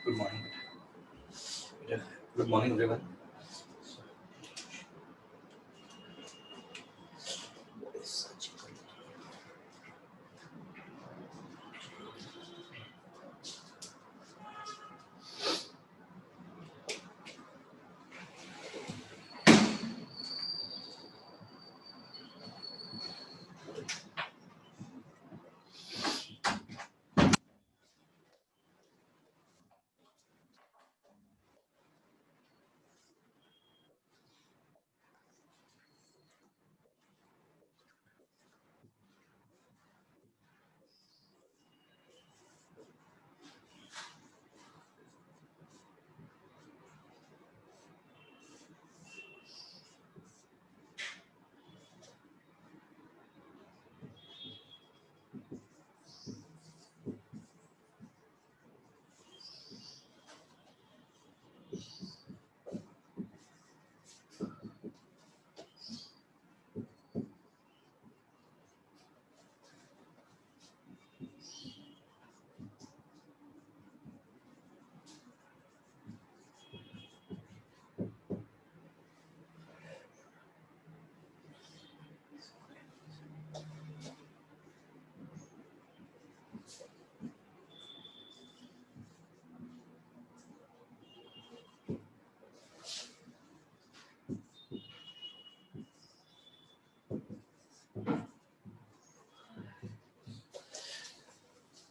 Good morning. Good morning, everyone. What is such a good-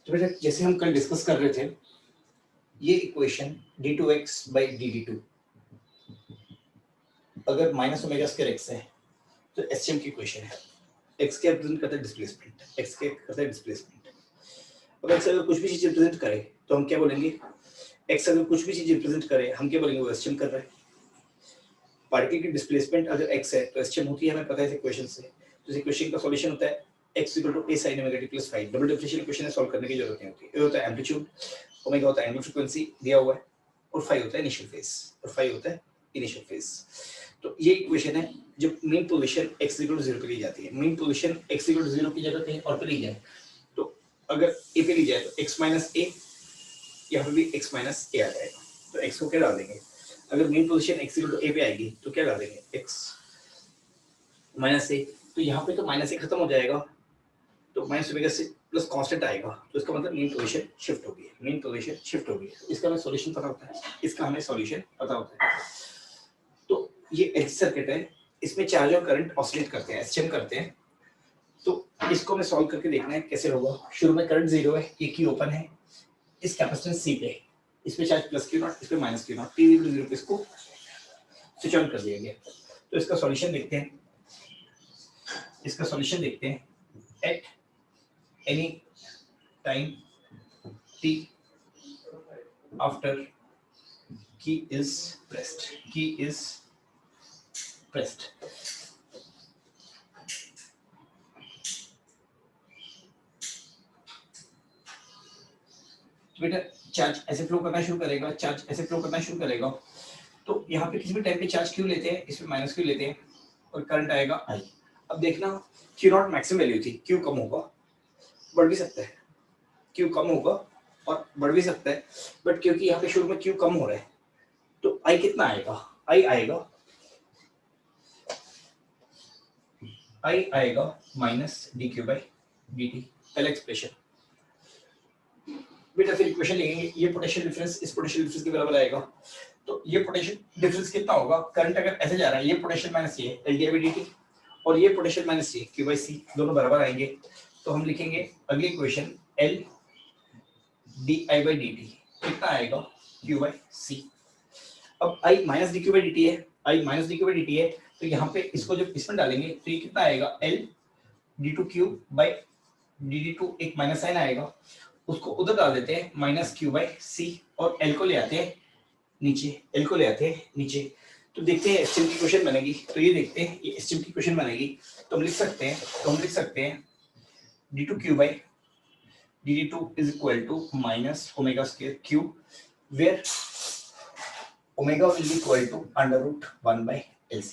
तो बेटा जैसे हम कल डिस्कस कर रहे थे, ये इक्वेशन d2x by dd2 अगर माइनस ओमेगा स्क्वायर x है तो एसटीएम की इक्वेशन है। x के रिप्रेजेंट करता है डिस्प्लेसमेंट, x के करता है डिस्प्लेसमेंट। अब x अगर कुछ भी चीज रिप्रेजेंट करे तो हम क्या बोलेंगे? x अगर कुछ भी चीज रिप्रेजेंट करे हम क्या बोलेंगे? वो एसटीएम कर रहा है। पार्टिकल की डिस्प्लेसमेंट अगर x है तो एसटीएम होती है, हमें पता है इस इक्वेशन से। तो इस इक्वेशन का सॉल्यूशन होता है x = a sin omega t + phi। Double differential equation है, सॉल्व करने की जरूरत नहीं होती। a होता है एम्पलीट्यूड, ओमेगा होता है एंगुलर फ्रीक्वेंसी दिया हुआ है, और phi होता है इनिशियल फेज, तो ये इक्वेशन है जब मेन पोजीशन x = 0 पे ली जाती है। मेन पोजीशन x = 0 की जगह कहीं और पे ली जाए तो अगर a पे ली जाए तो x - a, यहाँ पे भी x - a आ जाएगा। तो x को क्या डाल देंगे? अगर मेन पोजीशन x = a पे आएगी तो क्या डाल देंगे? x - a। तो यहाँ पे तो -a खत्म हो जाएगा, तो माइनस ओमेगा से प्लस कांस्टेंट आएगा, तो इसका मतलब मेन पोजीशन शिफ्ट होगी। इसका हमें सॉल्यूशन पता होता है, तो ये एलसी सर्किट है, इसमें चार्ज और करंट ऑसिलेट करते हैं, एसटीएम करते हैं। तो इसको हमें सॉल्व करके देखना है कैसे होगा। शुरू में करंट 0 है, ये की ओपन है, इस कैपेसिटेंस सी पे, इस पे चार्ज प्लस Q0, इस पे माइनस Q0, t = 0 पे इसको स्विच ऑन कर दिया गया। तो इसका सॉल्यूशन देखते हैं, at any time t after key is pressed। बेटा चार्ज ऐसे फ्लो करना शुरू करेगा, तो यहाँ पे किसी भी टाइम पे चार्ज क्यों लेते हैं, इसमें माइनस क्यों लेते हैं, और करंट आएगा I। अब देखना Q0 मैक्सिमम वैल्यू थी, Q कम होगा, बढ़ भी सकता है, Q कम होगा और बढ़ भी सकता है, बट क्योंकि यहाँ पे शुरू में Q कम हो रहा है तो I कितना आएगा? I आएगा -dq/dt। पहला एक्सप्रेशन बेटा, फिर इक्वेशन लिखेंगे, ये पोटेंशियल डिफरेंस इस पोटेंशियल डिफरेंस के बराबर आएगा। तो ये पोटेंशियल डिफरेंस कितना होगा? करंट अगर ऐसे जा रहा है, ये पोटेंशियल माइनस ये LdI/dt और ये पोटेंशियल माइनस ये Q/C, दोनों बराबर आएंगे। तो हम लिखेंगे अगली इक्वेशन LdI/dt कितना आएगा? Q/C। अब I - dq/dt है, तो यहाँ पे इसको जब इसमें डालेंगे तो ये कितना आएगा? L d2q/dt2, एक माइनस साइन आएगा, उसको उधर डाल देते हैं -Q/C और L को ले आते हैं नीचे। तो देखते हैं एसटीएम की इक्वेशन बनेगी, तो ये देखते हैं ये एसटीएम की इक्वेशन बनेगी। तो हम लिख सकते हैं d2q/dt2 = -ω²q, where omega will be equal to √1/LC।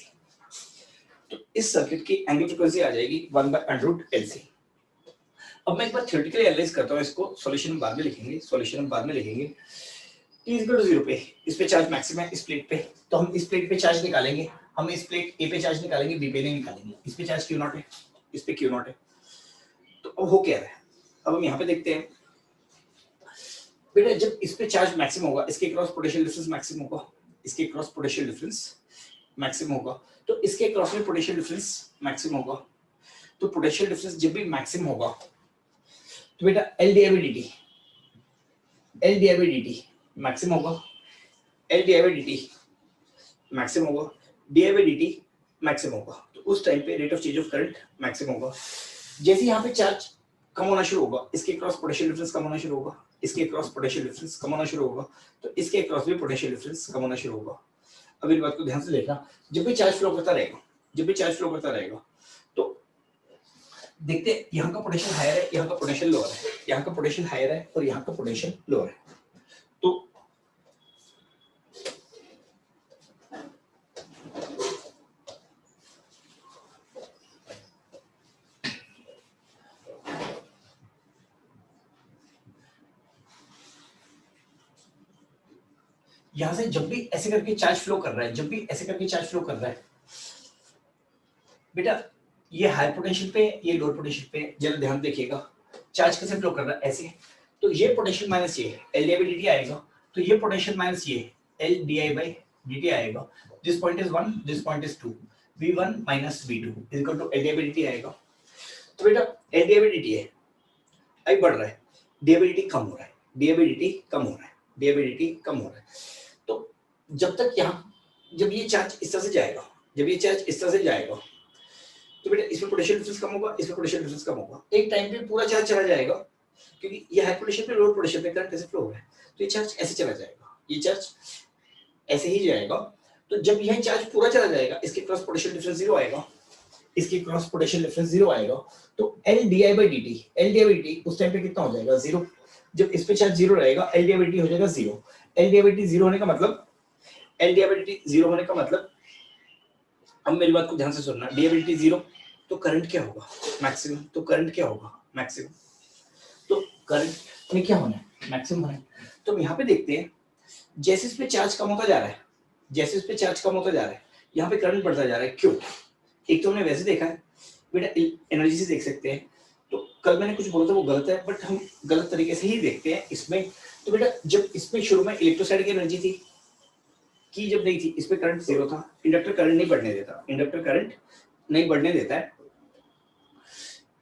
तो इस सर्किट की एंगुलर फ्रीक्वेंसी आ जाएगी 1/√LC। अब मैं एक बार थ्योरेटिकली एनालाइज करता हूं इसको, सॉल्यूशन बाद में लिखेंगे। T इज इक्वल टू 0 पे इस पे चार्ज मैक्सिमम है इस प्लेट पे, तो हम इस प्लेट पे चार्ज निकालेंगे, हम इस प्लेट ए पे चार्ज निकालेंगे, बी पे नहीं निकालेंगे। इस पे चार्ज Q0 है, इस पे Q0 है। तो अब हो क्या रहा है, अब हम यहाँ पे देखते हैं बेटा, जब इस पे चार्ज मैक्सिमम होगा, इसके क्रॉस पोटेंशियल डिफरेंस मैक्सिमम होगा, इसके क्रॉस पोटेंशियल डिफरेंस मैक्सिमम होगा, तो इसके क्रॉस में पोटेंशियल डिफरेंस मैक्सिमम होगा। तो पोटेंशियल डिफरेंस जब भी मैक्सिमम होगा तो बेटा L D d T, L D T maximum होगा, L डी टी मैक्सिमम होगा, डी टी मैक्सिमम होगा। तो उस टाइम पे rate of change of current maximum होगा। जैसे यहाँ पे चार्ज कम होना शुरू होगा, इसके क्रॉस पोटेंशियल डिफरेंस कम होना शुरू होगा, इसके क्रॉस पोटेंशियल डिफरेंस कम होना शुरू होगा, तो इसके क्रॉस भी पोटेंशियल डिफरेंस कम होना शुरू होगा। अब इस बात को ध्यान से देखना, जब भी चार्ज फ्लो करता रहेगा, जब भी चार्ज फ्लो करता रहेगा, तो देखते हैं यहाँ का पोटेंशियल हायर है, यहाँ का पोटेंशियल लोअर है, यहाँ का पोटेंशियल हायर है और यहाँ का पोटेंशियल लोअर है। तो यहां से जब भी ऐसे करके चार्ज फ्लो कर रहा है, जब भी ऐसे करके चार्ज फ्लो कर रहा है बेटा, ये हाई पोटेंशियल पे, ये लोअर पोटेंशियल पे, जरा ध्यान देखिएगा चार्ज कैसे फ्लो कर रहा है ऐसे। तो ये पोटेंशियल माइनस ये एल डी डी टी आएगा, तो ये पोटेंशियल माइनस ये l D I by D t आएगा। This point is 1, this point is 2, v1 minus v2 is equal to l d d t आएगा। तो बेटा एल डी डी टी है, आई बढ़ रहा है, डी डी टी कम हो रहा है, डी डी टी कम हो रहा है, डी डी टी कम हो रहा है। तो जब तक यहाँ, जब ये चार्ज इस तरह से जाएगा, जब ये चार्ज इस तरह से जाएगा, तो बेटा इसमें पोटेंशियल डिफरेंस कम होगा, इसमें पोटेंशियल डिफरेंस कम होगा। एक टाइम पे पूरा चार्ज चला जाएगा, क्योंकि ये हाई पोटेंशियल पे लोअर पोटेंशियल पे करंट ऐसे फ्लो हो रहा है, तो ये चार्ज ऐसे चला जाएगा, ये चार्ज ऐसे ही जाएगा। तो जब यह चार्ज पूरा चला जाएगा, इसके क्रॉस पोटेंशियल डिफरेंस 0 आएगा, इसके क्रॉस पोटेंशियल डिफरेंस 0 आएगा, तो l D I by D T, L D I by D उस टाइम पे कितना हो जाएगा 0। जब इस पे चार्ज 0 रहेगा, L D I by D हो जाएगा 0। L D I by D 0 होने का मतलब, L D I by D 0 होने का मतलब, अब मेरी बात को ध्यान से सुनना, डी आई बाई डी 0 तो करंट क्या होगा मैक्सिमम, तो करंट क्या होगा मैक्सिमम, तो करंट में क्या होना है मैक्सिमम होना है। तो हम यहाँ पे देखते हैं जैसे इस पे चार्ज कम होता जा रहा है, जैसे इस पे चार्ज कम होता जा रहा है, यहाँ पे करंट बढ़ता जा रहा है। क्यों? एक तो हमने वैसे देखा है बेटा, एनर्जी से देख सकते हैं, तो कल मैंने कुछ बोला था वो गलत है, बट हम गलत तरीके से ही देखते हैं इसमें। तो बेटा जब इसमें शुरू में इलेक्ट्रोस्टैटिक एनर्जी थी कि जब नहीं थी, इस पे करंट 0 था, इंडक्टर करंट नहीं बढ़ने देता, इंडक्टर करंट नहीं बढ़ने देता है,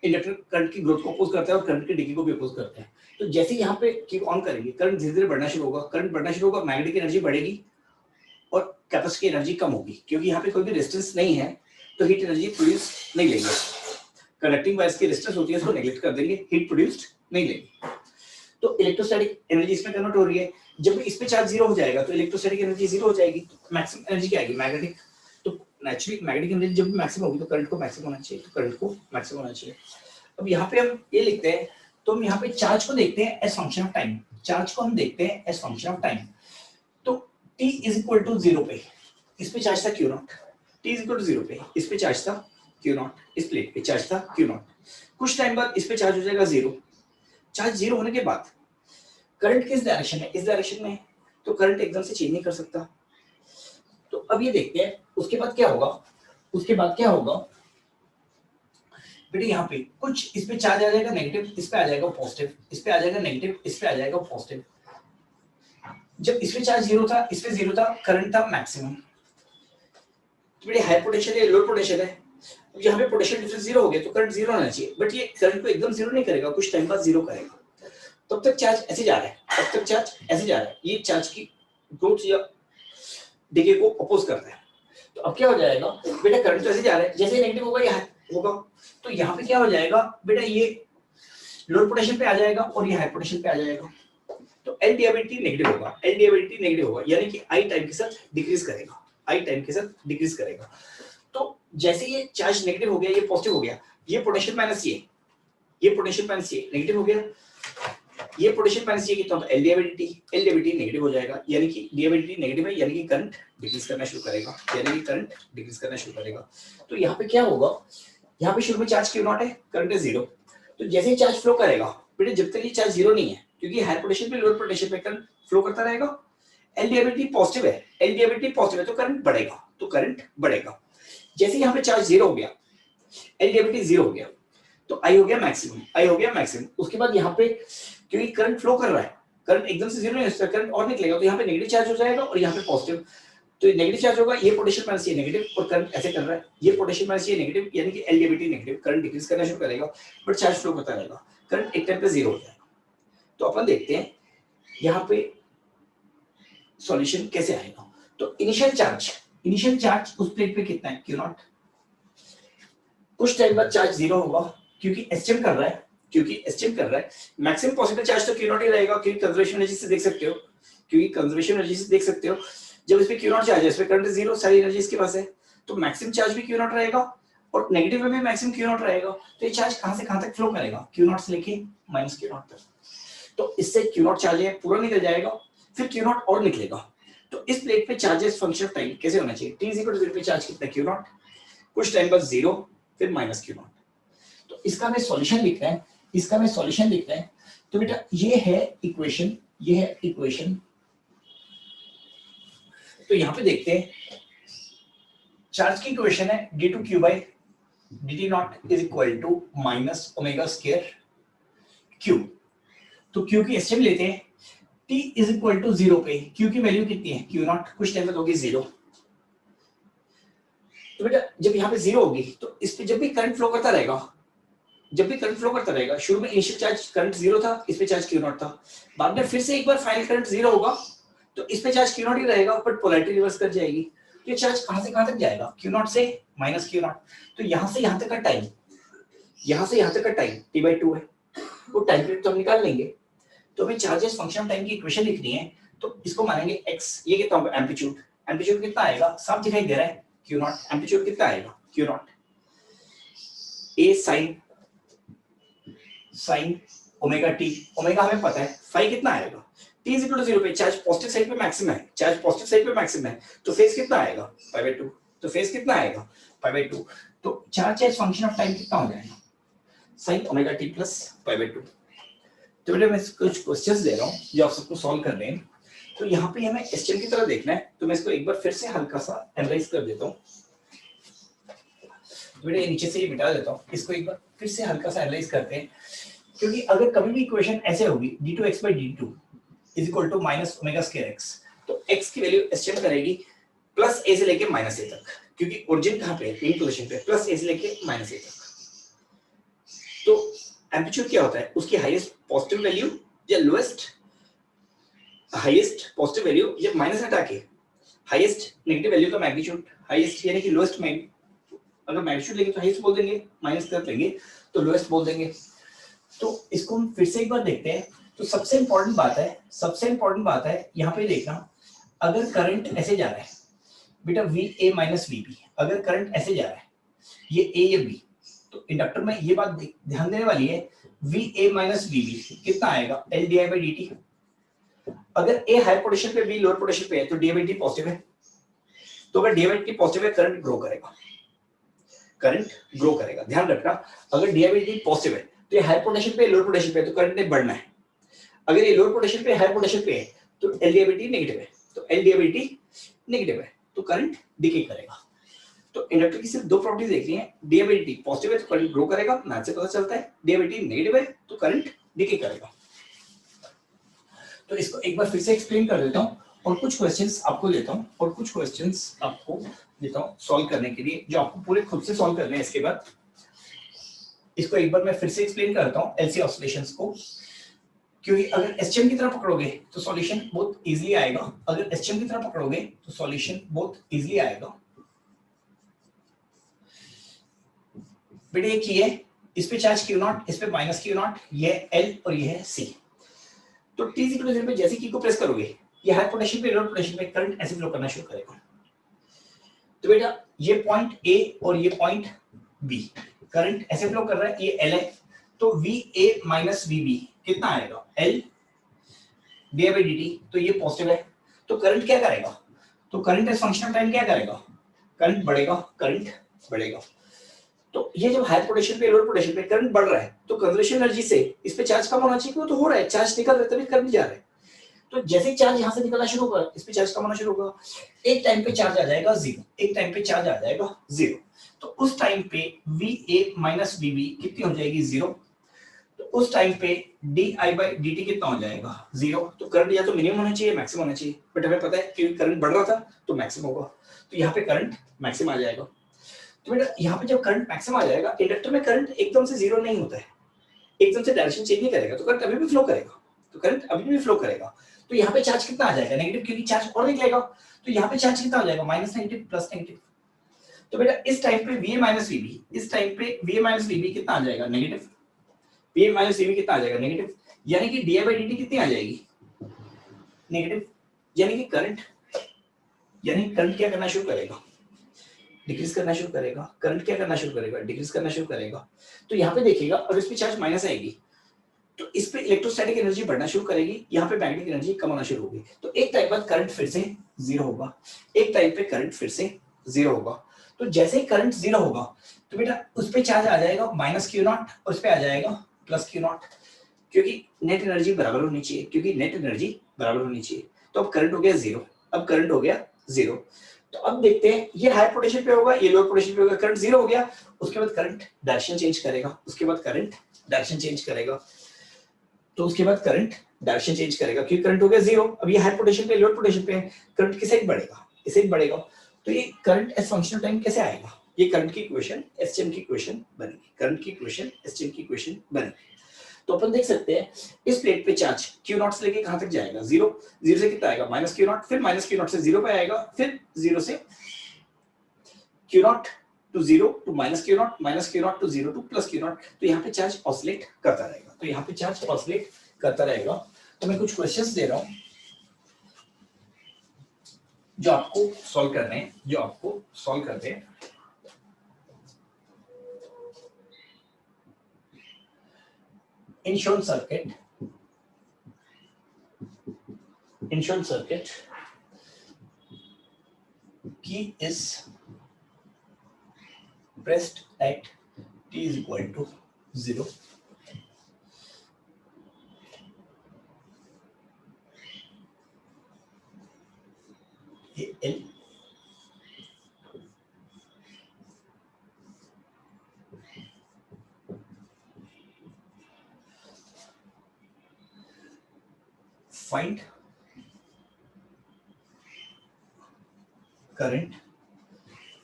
इंडक्टर करंट की ग्रोथ को अपोज करता है और करंट के डिके को भी अपोज करता है। तो जैसे यहाँ पे कीप ऑन करेंगे, करंट धीरे धीरे बढ़ना शुरू होगा, करंट बढ़ना शुरू होगा, मैग्नेटिक एनर्जी बढ़ेगी और कैपेसिटी की एनर्जी कम होगी, क्योंकि यहाँ पे कोई भी रेजिस्टेंस नहीं है, तो हीट एनर्जी प्रोड्यूस नहीं लेंगे। कंडक्टिंग वायर्स की रेजिस्टेंस होती है, उसको नेग्लेक्ट कर देंगे, हीट प्रोड्यूस्ड नहीं लेंगे। तो इलेक्ट्रोस्टैटिक एनर्जी इसमें कन्वर्ट हो रही है। जब भी इस पे चार्ज 0 हो जाएगा, तो इलेक्ट्रोस्टैटिक एनर्जी 0 हो जाएगी, मैक्सिमम एनर्जी क्या आएगी मैग्नेटिक। तो नेचुरली मैग्नेटिक एनर्जी जब भी मैक्सिमम होगी, तो करंट को मैक्सिमम होना चाहिए, तो करंट को मैक्सिमम होना चाहिए। अब यहाँ पे हम ये लिखते हैं, तो हम यहाँ पे चार्ज को देखते हैं as function of time, charge को हम देखते हैं एज फंक्शन ऑफ टाइम। तो t इज इक्वल टू 0 पे इस पे चार्ज था Q0, t is equal to 0 पे इस पे चार्ज था Q0, इस प्लेट पे चार्ज था Q0। कुछ टाइम बाद इस पे चार्ज हो जाएगा 0। चार्ज 0 होने के बाद करंट किस डायरेक्शन में, इस डायरेक्शन में, तो करंट एकदम से चेंज नहीं कर सकता। तो अब ये देखते हैं उसके बाद क्या होगा, उसके बाद क्या होगा बेटे, यहाँ पे कुछ इस पे चार्ज आ जाएगा नेगेटिव, इस पे आ जाएगा पॉजिटिव, इस पे आ जाएगा नेगेटिव, इस पे आ जाएगा पॉजिटिव। जब इस पे चार्ज 0 था, इस पे 0 था, करंट था मैक्सिमम। तो बेटे हाई पोटेंशियल है, लो पोटेंशियल है, यहाँ पे पोटेंशियल डिफरेंस 0 हो गया, तो करंट 0 होना चाहिए, बट ये करंट को एकदम 0 नहीं करेगा, कुछ टाइम बाद 0 करेगा। तब तक चार्ज ऐसे जा रहा है, तब तक चार्ज ऐसे जा रहा है, ये चार्ज की ग्रोथ या डिके को अपोज करता है। तो अब क्या हो जाएगा बेटा, करंट तो ऐसे जा रहा है, जैसे नेगेटिव होगा या होगा, तो यहाँ पे क्या हो जाएगा बेटा, ये लो पोटेंशियल पे आ जाएगा और ये हाई पोटेंशियल पे आ जाएगा। तो l D i t negative होगा, l D i t negative होगा, यानी कि आई टाइम के साथ डिक्रीज करेगा, आई टाइम के साथ डिक्रीज करेगा। तो जैसे ये चार्ज नेगेटिव हो गया, ये पॉजिटिव हो गया, ये पोटेंशियल माइनस ये पोटेंशियल माइनस ये नेगेटिव हो गया, ये पोटेंशियल माइनस ये कितना होता है L D i t negative हो जाएगा, यानी कि डी आई टी नेगेटिव है, यानी कि करंट डिक्रीज करना शुरू करेगा, यानी कि करंट डिक्रीज करना शुरू करेगा। तो यहाँ पे क्या होगा, यहाँ पे शुरू में चार्ज Q0 है, करंट है 0। तो जैसे ही चार्ज फ्लो करेगा बेटे, जब तक ये चार्ज 0 नहीं है, क्योंकि हाई पोटेंशियल पे लोअर पोटेंशियल पे करंट फ्लो करता रहेगा, एलडीएबिलिटी पॉजिटिव है, एलडीएबिलिटी पॉजिटिव है तो करंट बढ़ेगा, तो करंट बढ़ेगा। जैसे यहाँ पे चार्ज जीरो हो गया, एलडीएबिलिटी जीरो हो गया, तो आई हो गया मैक्सिमम, आई हो गया मैक्सिमम। उसके बाद यहाँ पे क्योंकि करंट फ्लो कर रहा है, करंट एकदम से जीरो नहीं होता, करंट और निकलेगा, तो यहाँ पे नेगेटिव चार्ज हो जाएगा और यहाँ पे पॉजिटिव, तो नेगेटिव चार्ज होगा, ये पोटेंशियल माइनस ये नेगेटिव, और करंट ऐसे कर रहा है, ये पोटेंशियल माइनस ये नेगेटिव, यानी कि एलडीएबिलिटी नेगेटिव, करंट डिक्रीज करना शुरू करेगा, बट चार्ज फ्लो करता रहेगा, करंट एक टाइम पे जीरो हो जाएगा। तो अपन देखते हैं यहाँ पे सॉल्यूशन कैसे आएगा। तो इनिशियल चार्ज उस प्लेट पे कितना है, क्यू नॉट। कुछ टाइम बाद चार्ज जीरो होगा, क्योंकि एसटीएम कर रहा है, मैक्सिमम पॉसिबल चार्ज तो क्यू नॉट ही रहेगा, क्योंकि कंजर्वेशन एनर्जी से देख सकते हो, जब इसमें क्यू नॉट चार्ज है, इसमें करंट जीरो, सारी एनर्जी इसके पास है, तो मैक्सिमम चार्ज भी क्यू नॉट रहेगा और नेगेटिव में भी मैक्सिमम क्यू नॉट रहेगा। तो ये चार्ज कहां से कहां तक फ्लो करेगा, क्यू नॉट से लेके माइनस क्यू नॉट तक। तो इससे क्यू नॉट चार्ज है पूरा निकल जाएगा, फिर क्यू नॉट और निकलेगा। तो इस प्लेट पे चार्जेस फंक्शन ऑफ टाइम कैसे होना चाहिए, t 0 पे चार्ज कितना, क्यू नॉट, कुछ टाइम बाद जीरो, फिर माइनस क्यू नॉट। तो इसका हमें सॉल्यूशन लिखना है, तो बेटा ये है इक्वेशन, तो यहां पे देखते हैं चार्ज की इक्वेशन है d2q by dt not is equal to minus omega square q। तो q की एस्टिमेट लेते हैं, t इज इक्वल टू 0 पे q की वैल्यू कितनी है, q नॉट, कुछ टाइम बाद होगी 0। तो बेटा जब यहाँ पे 0 होगी, तो इस पे जब भी करंट फ्लो करता रहेगा, शुरू में इनिशियल चार्ज करंट 0 था, इस पे चार्ज q नॉट था, बाद में फिर से एक बार फाइनल करंट 0 होगा, तो इस पे चार्ज q नॉट ही रहेगा, बट पोलैरिटी रिवर्स कर जाएगी। तो ये चार्ज कहां से कहां तक जाएगा, q नॉट से माइनस q नॉट। तो यहां से यहां तक का टाइम t/2 है, वो टाइम पीरियड तो हम निकाल लेंगे। तो हमें चार्जेस फंक्शन ऑफ टाइम की इक्वेशन लिखनी है, तो इसको मानेंगे x, ये कितना होगा एम्पलीट्यूड कितना आएगा, साफ दिखाई दे रहा है q नॉट, एम्पलीट्यूड कितना आएगा q not, a sin omega t, omega हमें पता है, फाई कितना आएगा, t इज इक्वल टू 0 पे चार्ज पॉजिटिव साइड पे मैक्सिमम है, तो फेज कितना आएगा π/2, तो फेज कितना आएगा π/2। तो charge as function of time कितना हो जाएगा, sin ओमेगा t प्लस π/2। तो बेटा मैं कुछ क्वेश्चंस दे रहा हूं जो आप सबको सॉल्व करने हैं। तो यहाँ पे हमें एसटीएम की तरह देखना है, तो मैं इसको एक बार फिर से हल्का सा एनालाइज कर देता हूँ। तो बेटा ये नीचे से ये मिटा देता हूँ, इसको एक बार फिर से हल्का सा एनालाइज करते हैं, क्योंकि अगर कभी भी इक्वेशन ऐसे होगी d2x by dt2 is equal to minus omega square x, तो x की वैल्यू एस्टिमेट करेगी प्लस a से लेके माइनस a तक, क्योंकि ओरिजिन कहां पे है, मेन पोजीशन पे, प्लस a से लेके माइनस a तक। तो एम्पलीट्यूड क्या होता है, उसकी हाईएस्ट पॉजिटिव वैल्यू या लोएस्ट हाईएस्ट पॉजिटिव वैल्यू या माइनस हटा के हाईएस्ट नेगेटिव वैल्यू का मैग्नीट्यूड, हाईएस्ट यानी कि लोएस्ट अगर मैग्नीट्यूड लेंगे तो हाईएस्ट बोल देंगे, माइनस कर लेंगे तो लोएस्ट बोल देंगे। तो इसको हम फिर से एक बार देखते हैं। तो सबसे इंपॉर्टेंट बात है यहाँ पे देखना, अगर करंट ऐसे जा रहा है बेटा VA माइनस VB, अगर करंट ऐसे जा रहा है ये A या B, तो इंडक्टर में ये बात ध्यान देने वाली है, VA माइनस VB कितना आएगा LdI/dt। अगर A हायर पोटेंशियल पे B लोअर पोटेंशियल पे है तो dI/dt पॉजिटिव है, तो अगर dI/dt पॉजिटिव है करंट ग्रो करेगा। ध्यान रखना, अगर dI/dt पॉजिटिव है तो ये हायर पोटेंशियल पे लोअर पोटेंशियल पे, तो करंट ने बढ़ना है। अगर ये लोअर पोटेंशियल पे हायर पोटेंशियल पे है तो LdI/dt नेगेटिव है, तो LdI/dt नेगेटिव है तो करंट डिके करेगा। तो इंडक्टर की सिर्फ दो प्रॉपर्टीज देखनी है, dI/dt पॉजिटिव है तो करंट ग्रो करेगा, मैथ से पता चलता है, dI/dt नेगेटिव है तो करंट डिके करेगा। तो इसको एक बार फिर से एक्सप्लेन कर देता हूं और कुछ क्वेश्चंस आपको लेता हूं सॉल्व करने के लिए, जो आपको पूरे खुद से सॉल्व करने हैं। इसके बाद इसको एक बार मैं फिर से एक्सप्लेन करता हूं एलसी ऑसिलेशंस को, क्योंकि अगर एसटीएम की तरफ पकड़ोगे तो सॉल्यूशन बहुत इजीली आएगा, अगर एसटीएम की तरफ पकड़ोगे तो सॉल्यूशन बहुत इजीली आएगा। बेटा ये की है, इस पे चार्ज क्यू नॉट, इस पे माइनस क्यू नॉट, ये एल और ये है सी। तो t 0 पे जैसे की को प्रेस करोगे ये हाई पोटेंशियल पे लोअर पोटेंशियल पे करंट ऐसे फ्लो करना शुरू करेगा। तो बेटा ये पॉइंट A और ये पॉइंट B करंट ऐसे फ्लो कर रहा है, ये L है, तो VA माइनस VB कितना आएगा L dI/dt, तो ये पॉजिटिव है, तो करंट क्या करेगा, तो current as function of time क्या करेगा, करंट बढ़ेगा। तो ये जब हाई पोटेंशियल पे लोअर पोटेंशियल पे करंट बढ़ रहा है तो कंजर्वेशन एनर्जी से इस पे चार्ज कम होना चाहिए, वो तो हो रहा है, चार्ज निकल रहा है तभी करंट जा रहा है। तो जैसे ही चार्ज यहाँ से निकलना शुरू होगा, इस पे चार्ज कम होना शुरू होगा, एक टाइम पे चार्ज आ जाएगा 0, एक टाइम पे चार्ज आ जाएगा 0। तो उस टाइम पे VA माइनस VB कितनी हो जाएगी 0। तो उस टाइम पे DI/dt कितना हो जाएगा 0। तो करंट या तो मिनिमम होना चाहिए मैक्सिमम होना चाहिए, बट हमें पता है कि करंट बढ़ रहा था तो मैक्सिमम होगा, तो यहाँ पे करंट मैक्सिमम आ जाएगा। तो बेटा यहाँ पे जब करंट मैक्सिमम आ जाएगा, इंडक्टर में करंट एकदम से 0 नहीं होता है, एकदम से डायरेक्शन चेंज नहीं करेगा, तो करंट अभी भी फ्लो करेगा, तो करंट अभी भी फ्लो करेगा। तो यहाँ पे चार्ज कितना आ जाएगा नेगेटिव, क्योंकि चार्ज और निकलेगा, तो यहाँ पे चार्ज कितना हो जाएगा माइनस नेगेटिव प्लस नेगेटिव। तो बेटा इस टाइम पे VA माइनस VB, इस टाइम पे VA माइनस VB कितना आ जाएगा नेगेटिव, VA माइनस VB कितना आ जाएगा नेगेटिव, यानी कि DI/dt कितनी आ जाएगी नेगेटिव, यानी कि करंट क्या करना शुरू करेगा, डिक्रीज करना शुरू करेगा। करंट क्या करना शुरू करेगा, डिक्रीज करना शुरू करेगा। तो यहाँ पे देखिएगा अगर इस पे चार्ज माइनस आएगी तो इस पे इलेक्ट्रोस्टैटिक एनर्जी बढ़ना शुरू करेगी, यहाँ पे मैग्नेटिक एनर्जी कम होना शुरू होगी। तो एक टाइम बाद करंट फिर से 0 होगा, एक टाइम पे करंट फिर से 0 होगा। तो जैसे ही करंट 0 होगा तो बेटा उस पे चार्ज आ जाएगा माइनस Q0 और उस पे आ जाएगा प्लस Q0, क्योंकि नेट एनर्जी बराबर होनी चाहिए, तो अब करंट हो गया 0, अब करंट हो गया 0। तो अब देखते हैं ये हाई पोटेंशियल पे होगा, ये लो पोटेंशियल पे होगा, करंट 0 हो गया, उसके बाद करंट डायरेक्शन चेंज करेगा, तो उसके बाद करंट डायरेक्शन चेंज करेगा, क्योंकि करंट हो गया 0, अब ये हाई पोटेंशियल पे लो पोटेंशियल पे करंट किस साइड बढ़ेगा, इस साइड बढ़ेगा। तो ये current as function of time कैसे आएगा, ये करंट की इक्वेशन एसटीएम की इक्वेशन बनेगी। तो अपन देख सकते हैं इस प्लेट पे चार्ज Q0 से लेके कहां तक जाएगा 0, 0 से कितना आएगा माइनस Q0, फिर माइनस Q0 से 0 पे आएगा, फिर 0 से Q0 to 0 to minus Q0 to 0 to plus Q0। तो यहाँ पे चार्ज ऑसिलेट करता रहेगा, तो मैं कुछ क्वेश्चंस दे रहा हूं जो आपको सॉल्व करने हैं, in shown circuit key is pressed at t is equal to 0, L find current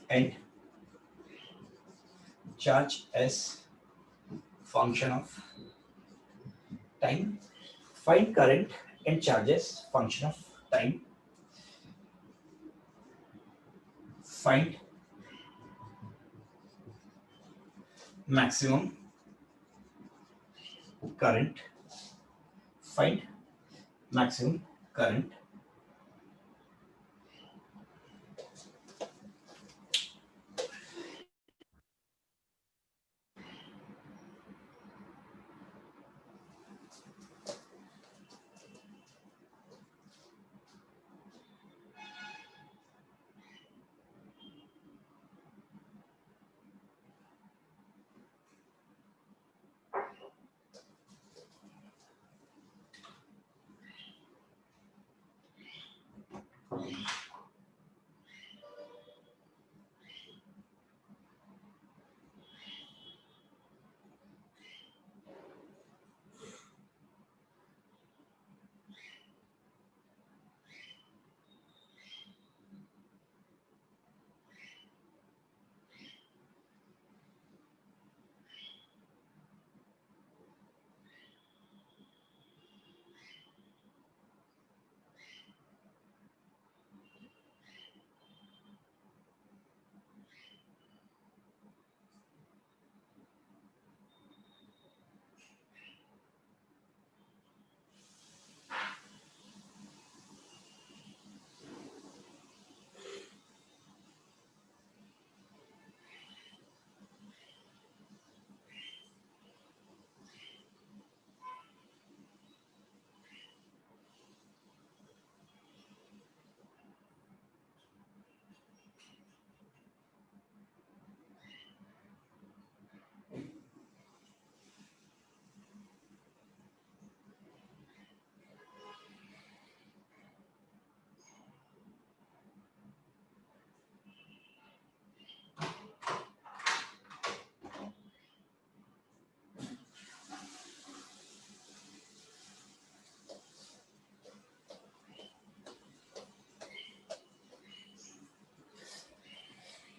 and charge as function of time, find current and charge as function of time, find maximum current,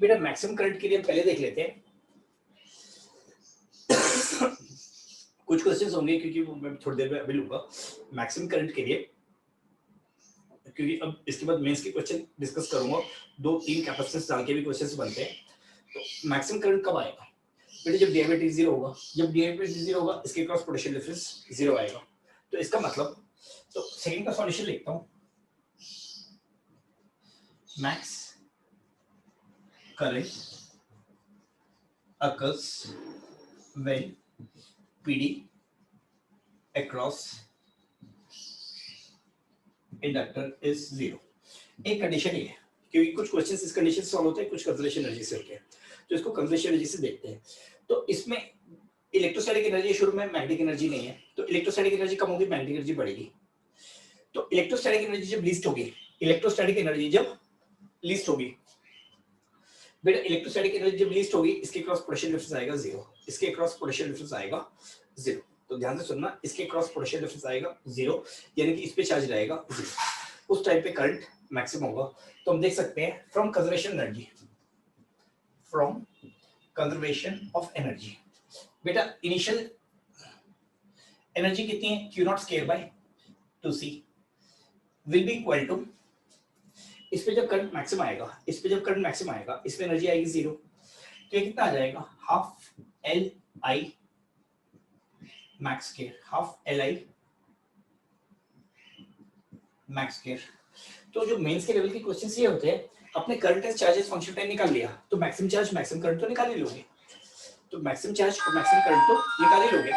बेटा maximum current के लिए पहले देख लेते हैं कुछ questions होंगे क्योंकि वो मैं थोड़ी देर में अभी लूंगा मैक्सिमम करंट के लिए, क्योंकि अब इसके बाद मेंस के क्वेश्चन डिस्कस करूंगा, 2-3 कैपेसिटेंस डाल के भी क्वेश्चंस बनते हैं। तो मैक्सिमम करंट कब आएगा बेटा? जब डीआईवी जीरो होगा। जब डीआईवी जीरो होगा इसके क्रॉस पोटेंशियल डिफरेंस जीरो आएगा। तो इसका मतलब, तो सेकंड का सॉल्यूशन लिखता हूं, max current occurs when PD across inductor is zero. एक कंडीशन ये है, क्योंकि कुछ क्वेश्चंस इस कंडीशन से सॉल्व होते हैं, कुछ कंजर्वेशन एनर्जी से होते हैं, तो इसको कंजर्वेशन एनर्जी से देखते हैं। तो इसमें इलेक्ट्रोस्टैटिक एनर्जी शुरू में मैग्नेटिक एनर्जी नहीं है, तो इलेक्ट्रोस्टैटिक एनर्जी कम होगी, मैग्नेटिक एनर्जी बढ़ेगी। तो इलेक्ट्रोस्टैटिक एनर्जी जब लीस्ट होगी, इलेक्ट्रोस्टैटिक एनर्जी जब लीस्ट होगी बेटा, इलेक्ट्रोस्टैटिक एनर्जी जब लीस्ट होगी इसके क्रॉस पोटेंशियल डिफरेंस आएगा जीरो, इसके क्रॉस पोटेंशियल डिफरेंस आएगा जीरो। तो ध्यान से सुनना, इसके क्रॉस पोटेंशियल डिफरेंस आएगा जीरो, यानी कि इस पे चार्ज रहेगा जीरो। उस टाइम पे करंट मैक्सिमम होगा। तो हम देख सकते हैं from conservation energy, from conservation of energy बेटा, इनिशियल एनर्जी कितनी है? Q not square by 2C will be equal to, इस पे जब करंट मैक्सिमम आएगा, इस पे जब करंट मैक्सिमम आएगा, इस पे एनर्जी आएगी जीरो, तो ये कितना आ जाएगा? Half l I max square, half l I max square. तो जो मेंस के लेवल के क्वेश्चंस ये होते हैं, अपने current and charges function time निकाल लिया, तो मैक्सिमम चार्ज मैक्सिमम करंट तो निकाल ही लोगे, तो मैक्सिमम चार्ज और मैक्सिमम करंट तो निकाल ही लोगे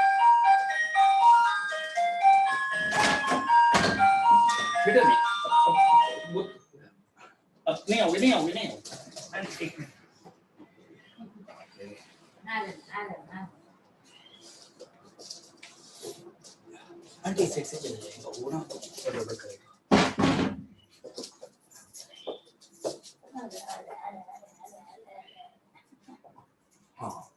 बेटा। नहीं अब नहीं आओगे, नहीं आओगे, नहीं आओगे। एक मिनट, आंटी सेट से चले जाएगा वो ना, गड़बड़ करेगा। हाँ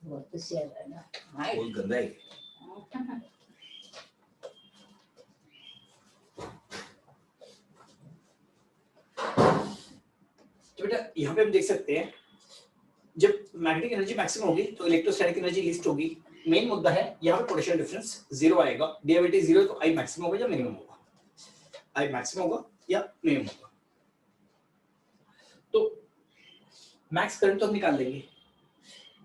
बहुत शेयर है ना, बहुत गंदा है। तो बेटा यहाँ पे हम देख सकते हैं, जब मैग्नेटिक एनर्जी मैक्सिमम होगी तो इलेक्ट्रोस्टैटिक एनर्जी लीस्ट होगी। मेन मुद्दा है यहाँ पे पोटेंशियल डिफरेंस जीरो आएगा, डीआईवी जीरो, तो आई मैक्सिमम होगा या मिनिमम होगा? आई मैक्सिमम होगा या मिनिमम होगा? तो मैक्स करंट तो हम निकाल लेंगे,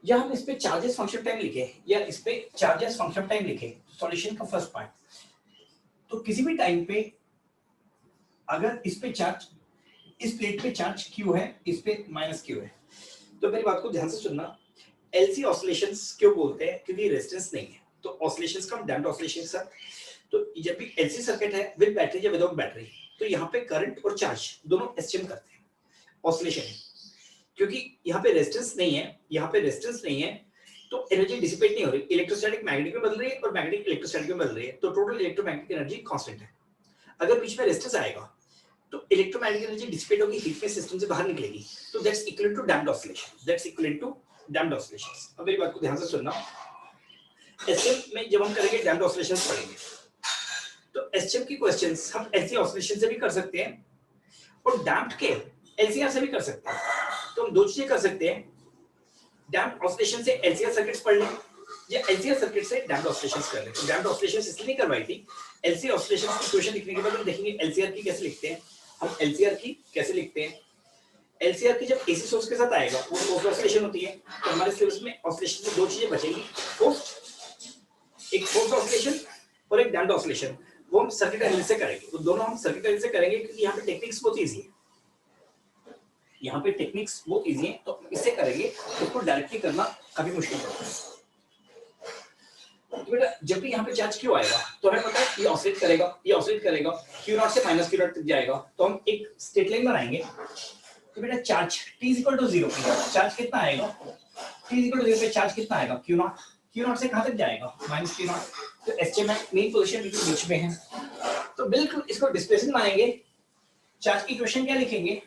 या हम इस पे चार्जेस फंक्शन टाइम लिखे, या इस पे चार्जेस फंक्शन टाइम लिखे, सॉल्यूशन का फर्स्ट पार्ट। तो किसी भी टाइम पे अगर इस पे चार्ज, इस प्लेट पे चार्ज Q है, इस पे माइनस Q है, तो मेरी बात को ध्यान से सुनना, एलसी ऑसिलेशंस क्यों बोलते हैं? क्योंकि रेजिस्टेंस नहीं है, तो ऑसिलेशंस का डैम्प्ड ऑसिलेशंस है। तो जब भी एलसी सर्किट है विद बैटरी या विदाउट बैटरी, तो यहाँ पे करंट और चार्ज दोनों एसचेम करते हैं, ऑसिलेशन है, क्योंकि यहाँ पे रेजिस्टेंस नहीं है, यहाँ पे रेजिस्टेंस नहीं है, तो एनर्जी डिसिपेट नहीं हो रही, इलेक्ट्रोस्टैटिक मैग्नेटिक में बदल रही है और मैग्नेटिक इलेक्ट्रोस्टैटिक में बदल रही है, तो टोटल इलेक्ट्रोमैग्नेटिक एनर्जी कांस्टेंट है। अगर बीच में रेजिस्टेंस आएगा तो इलेक्ट्रोमैग्नेटिक एनर्जी डिसिपेट होगी, हीट में सिस्टम से बाहर निकलेगी, तो that's equal to damped oscillation, that's equal to damped oscillations. अब मेरी बात को ध्यान से सुनना, एसएम में जब हम करेंगे डैम्प्ड ऑसिलेशंस पढ़ेंगे, तो एसएम की क्वेश्चंस हम एलसी ऑसिलेशन से भी कर सकते हैं और डैम्प्ड के एलसीआर से भी कर सकते हैं। तो हम दो चीजें कर सकते हैं, डैम्प्ड ऑसिलेशन से एलसीआर सर्किट्स पढ़ लें या एलसीआर सर्किट से डैम्प्ड ऑसिलेशंस कर लें। तो डैम्प्ड ऑसिलेशंस इसलिए नहीं करवाई थी, एलसी ऑसिलेशंस की इक्वेशन लिखने के बाद हम देखेंगे एलसीआर की कैसे लिखते हैं, हम एलसीआर की कैसे लिखते हैं। एलसीआर की जब एसी सोर्स के साथ आएगा वो फोर्स ऑसिलेशन होती है, तो हमारे सिलेबस में ऑसिलेशन में दो चीजें बचेंगी, एक फोर्स ऑसिलेशन और एक डैम्प्ड ऑसिलेशन, वो हम सर्किट एनालिसिस से करेंगे। तो दोनों हम सर्किट एनालिसिस से करेंगे क्योंकि यहाँ पे टेक्निक्स बहुत इजी है, यहाँ पे टेक्निक्स बहुत इजी है, तो इससे करेंगे, उसको डायरेक्टली करना काफी मुश्किल पड़ता है। तो बेटा जब भी यहाँ पे चार्ज क्यों आएगा तो हमें पता है ये ऑसिलेट करेगा, ये ऑसिलेट करेगा, Q नॉट से माइनस Q नॉट तक जाएगा, तो हम एक स्ट्रेट लाइन बनाएंगे। तो बेटा चार्ज t इक्वल टू 0 पे चार्ज कितना आएगा, t इक्वल टू 0 पे चार्ज कितना आएगा, Q नॉट से कहां तक जाएगा, माइनस Q नॉट। तो एसटी में मेन पोजीशन बिल्कुल बीच में है, तो बिल्कुल इसको डिस्प्लेसमेंट मानेंगे। चार्ज की इक्वेशन क्या लिखेंगे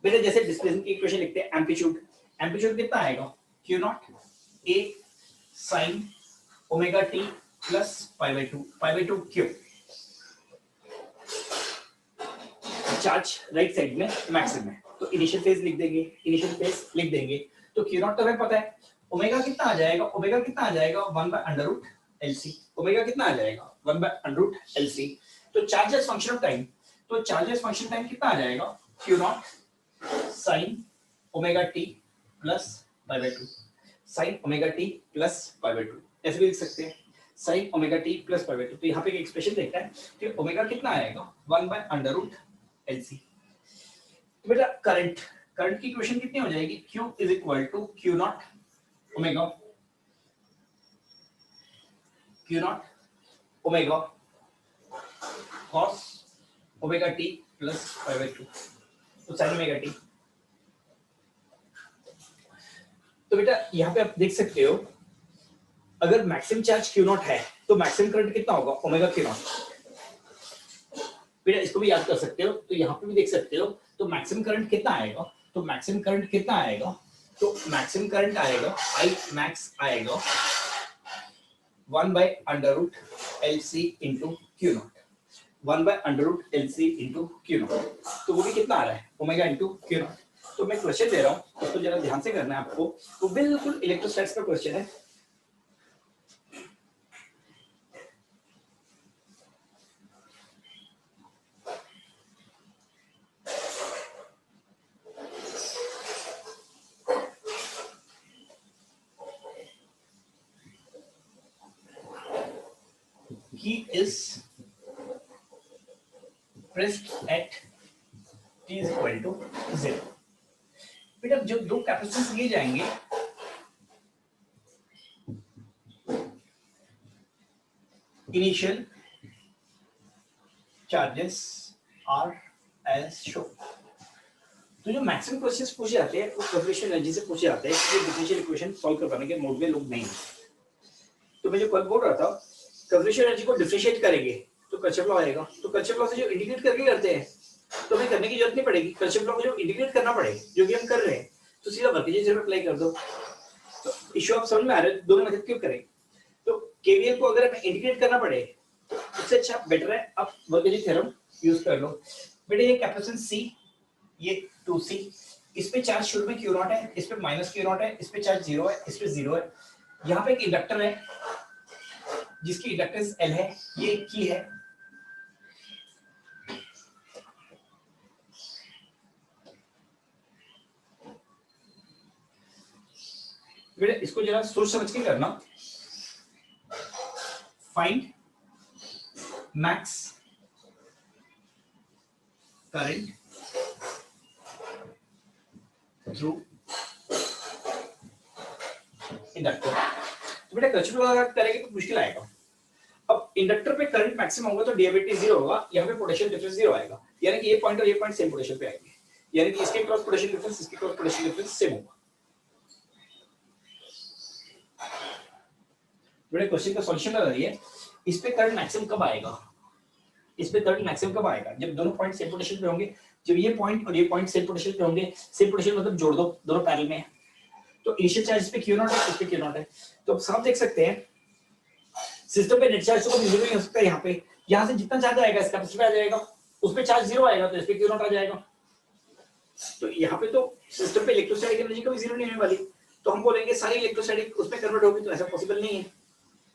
बेटा, जैसे डिस्प्लेसमेंट की इक्वेशन लिखते हैं, एम्पलीट्यूड, एम्पलीट्यूड कितना आएगा, Q not a sin omega t plus pi by 2 Q। Charge right side में मैक्सिमम है, तो इनिशियल फेज लिख देंगे, इनिशियल फेज लिख देंगे। तो क्यू नॉट तो हमें पता है, ओमेगा कितना आ जाएगा, ओमेगा कितना आ जाएगा 1/√LC। ओमेगा कितना आ जाएगा 1/√LC। तो चार्जेस फंक्शन ऑफ टाइम, तो चार्जेस फंक्शन टाइम कितना आ जाएगा Q not sine omega t plus pi by 2, sine omega t plus pi by 2, ऐसे भी लिख सकते हैं sine omega t plus pi by 2। तो यहाँ पे एक एक्सप्रेशन देखता है कि ओमेगा कितना आएगा 1/√LC। तो बेटा करंट, करंट की इक्वेशन कितनी हो जाएगी, Q is equal to Q not omega, Q not omega cos omega t plus pi by 2, तो साइन ओमेगा टी। तो बेटा यहाँ पे आप देख सकते हो अगर मैक्सिमम चार्ज Q नॉट है तो मैक्सिमम करंट कितना होगा ओमेगा Q नॉट। बेटा इसको भी याद कर सकते हो, तो यहाँ पे भी देख सकते हो। तो मैक्सिमम करंट कितना आएगा, तो मैक्सिमम करंट कितना आएगा, तो मैक्सिमम करंट आएगा आई मैक्स आएगा 1/√LC into Q not, 1/√LC into Q not. तो वो भी कितना आ रहा है ओमेगा इंटू Q नॉट। तो मैं क्वेश्चन दे रहा हूँ, उसको जरा ध्यान से करना है आपको। तो बिल्कुल इलेक्ट्रोस्टैटिक्स का क्वेश्चन है। He is pressed at t is equal to 0। बेटा जब दो कैपेसिटेंस लिए जाएंगे initial charges are as show. तो जो मैक्सिमम क्वेश्चंस पूछे जाते हैं वो कंजर्वेशन एनर्जी से पूछे जाते हैं, ये डिफरेंशियल इक्वेशन सॉल्व करवाने के मोड में लोग नहीं हैं। तो मैं जो कल बोल रहा था कंजर्वेशन एनर्जी को डिफरेंशिएट करेंगे तो कर्चफ लॉ आएगा। तो कर्चफ लॉ से जो इंटीग्रेट करके करते हैं तो हमें करने की जरूरत नहीं पड़ेगी। कर्चफ लॉ को जो इंटीग्रेट करना पड़े जो कि हम कर रहे हैं तो सीधा वर्क एनर्जी में अप्लाई कर दो। तो इशू आप समझ में आ रहा है, दोनों मेथड क्यों करें। तो केवीएल को अगर हमें इंटीग्रेट करना पड़े तो उससे अच्छा बेटर है आप वर्क एनर्जी थ्योरम यूज कर लो। बेटा ये कैपेसिटेंस C, ये 2C, इस पे चार्ज शुरू में Q नॉट है, इस पे माइनस Q नॉट है, इस पे चार्ज 0 है, इस पे 0 है। यहाँ पे एक इंडक्टर है जिसकी इंडक्टेंस L है, ये की है। बेटा इसको जरा सोच समझ के करना। Find max current through inductor. तो बेटा कर्चफ लॉ अगर करेंगे तो मुश्किल आएगा। अब इंडक्टर पे करंट मैक्सिमम होगा तो डीआईटी 0 होगा, यहाँ पे पोटेंशियल डिफरेंस 0 आएगा, यानी कि ये पॉइंट और ये पॉइंट सेम पोटेंशियल पे आएंगे, यानी कि इसके क्रॉस पोटेंशियल डिफरेंस इसके क्रॉस पोटेंशियल डिफरेंस सेम होगा। बेटा क्वेश्चन का सॉल्यूशन लगा रही है, इस पे करंट मैक्सिमम कब आएगा, इस पे करंट मैक्सिमम कब आएगा जब दोनों पॉइंट सेम पोटेंशियल पे होंगे। जब ये पॉइंट और ये पॉइंट सेम पोटेंशियल पे होंगे, सेम पोटेंशियल मतलब जोड़ दो, दोनों पैरेलल में है। तो इनिशियल चार्ज इस पे Q नॉट है, इस पे Q नॉट है। तो आप साफ देख सकते हैं सिस्टम पे नेट चार्ज तो कभी 0 नहीं हो सकता। यहाँ पे यहाँ से जितना चार्ज आएगा इस कैपेसिटर पे आ जाएगा, उस पे चार्ज 0 आएगा तो इस पे Q नॉट आ जाएगा। तो यहाँ पे तो सिस्टम पे इलेक्ट्रोस्टैटिक एनर्जी कभी 0 नहीं होने वाली। तो हम बोलेंगे सारी इलेक्ट्रोस्टैटिक उसमें कन्वर्ट होगी, तो ऐसा पॉसिबल नहीं है।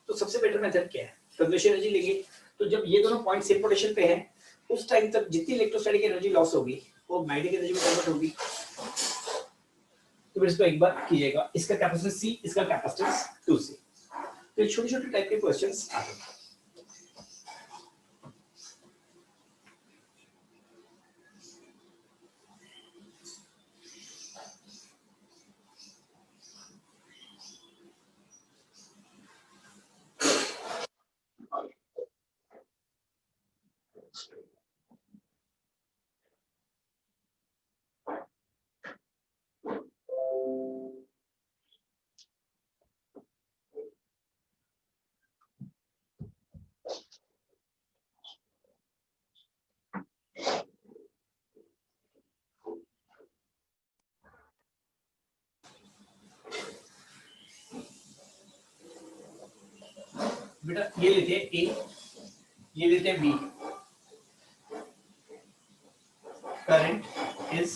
तो सबसे बेटर मेथड क्या है, कंजर्वेशन एनर्जी लेंगे। तो जब ये दोनों पॉइंट सेम पोटेंशियल पे हैं उस टाइम तक जितनी इलेक्ट्रोस्टैटिक एनर्जी लॉस होगी वो मैग्नेटिक एनर्जी में कन्वर्ट होगी। तो फिर इसको एक बार कीजिएगा, इसका कैपेसिटेंस C, इसका कैपेसिटेंस 2C। तो ये छोटे-छोटे टाइप के क्वेश्चंस आते हैं। बेटा ये लेते हैं A, ये लेते हैं B। Current is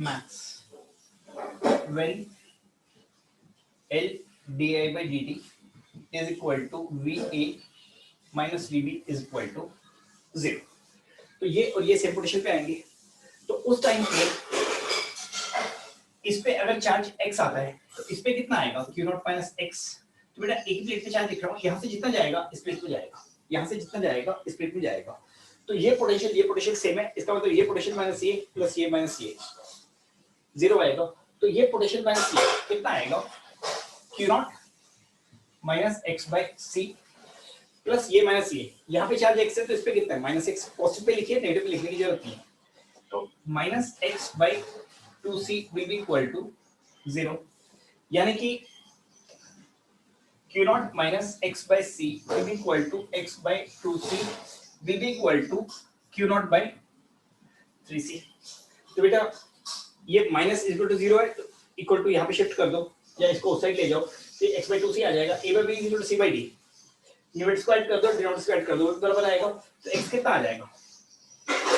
max when L di by dt is equal to VA minus VB is equal to 0। तो ये और ये सेम पोटेंशियल पे आएंगे, तो उस टाइम पे इस पे अगर चार्ज x आता है तो इस पे कितना आएगा Q नॉट माइनस x। तो बेटा एक ही प्लेट पे चार्ज दिख रहा हूँ, यहाँ से जितना जाएगा इस प्लेट में जाएगा, यहाँ से जितना जाएगा इस प्लेट में जाएगा। तो ये पोटेंशियल सेम है, इसका मतलब ये पोटेंशियल माइनस ये प्लस ये माइनस ये 0 आएगा। तो ये पोटेंशियल माइनस ये कितना आएगा Q not minus x by C plus ये माइनस ये, यहाँ पे चार्ज x है तो इस पे कितना है माइनस x। पॉजिटिव पे लिखिए, नेगेटिव पे लिखने की जरूरत नहीं है। तो minus x by 2c will be equal to 0, यानी कि Q not minus x by c will be equal to x by 2c will be equal to Q not by 3c। तो बेटा ये माइनस इक्वल टू 0 है, तो equal to यहाँ पे shift कर दो या इसको उस साइड ले जाओ, तो x बाई 2c आ जाएगा। a by b equal to c by d, numerator square कर दो, डिनोमिनेटर स्क्वायर कर दो, बराबर आएगा। तो x कितना आ जाएगा,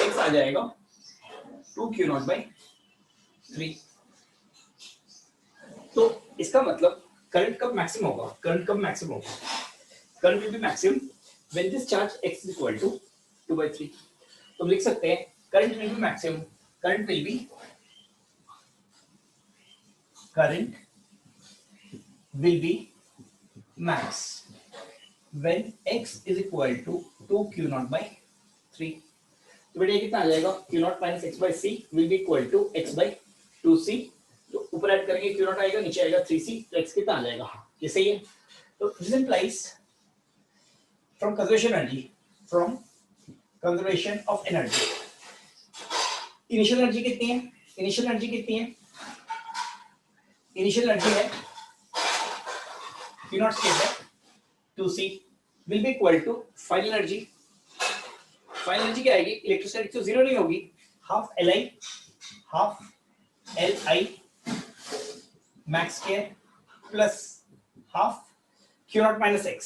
x आ जाएगा 2Q नॉट बाई 3। तो इसका मतलब करंट कब मैक्सिमम होगा, करंट कब मैक्सिमम होगा, current will be maximum when this charge x is equal to 2/3। तो लिख सकते हैं current will be maximum, current will be max when x is equal to 2Q not by 3। तो बेटा ये कितना आ जाएगा Q not minus x by c will be equal to x by 2c। तो ऊपर ऐड करेंगे Q नॉट आएगा, नीचे आएगा 3c, तो x कितना आ जाएगा, ये सही है। तो this implies from conservation of energy, initial energy कितनी है, इनिशियल एनर्जी कितनी है, इनिशियल एनर्जी है Q नॉट स्क्वायर है 2c will be equal to final energy. Final energy क्या आएगी, इलेक्ट्रोस्टैटिक तो जीरो नहीं होगी, half Li max square plus half Q not minus x।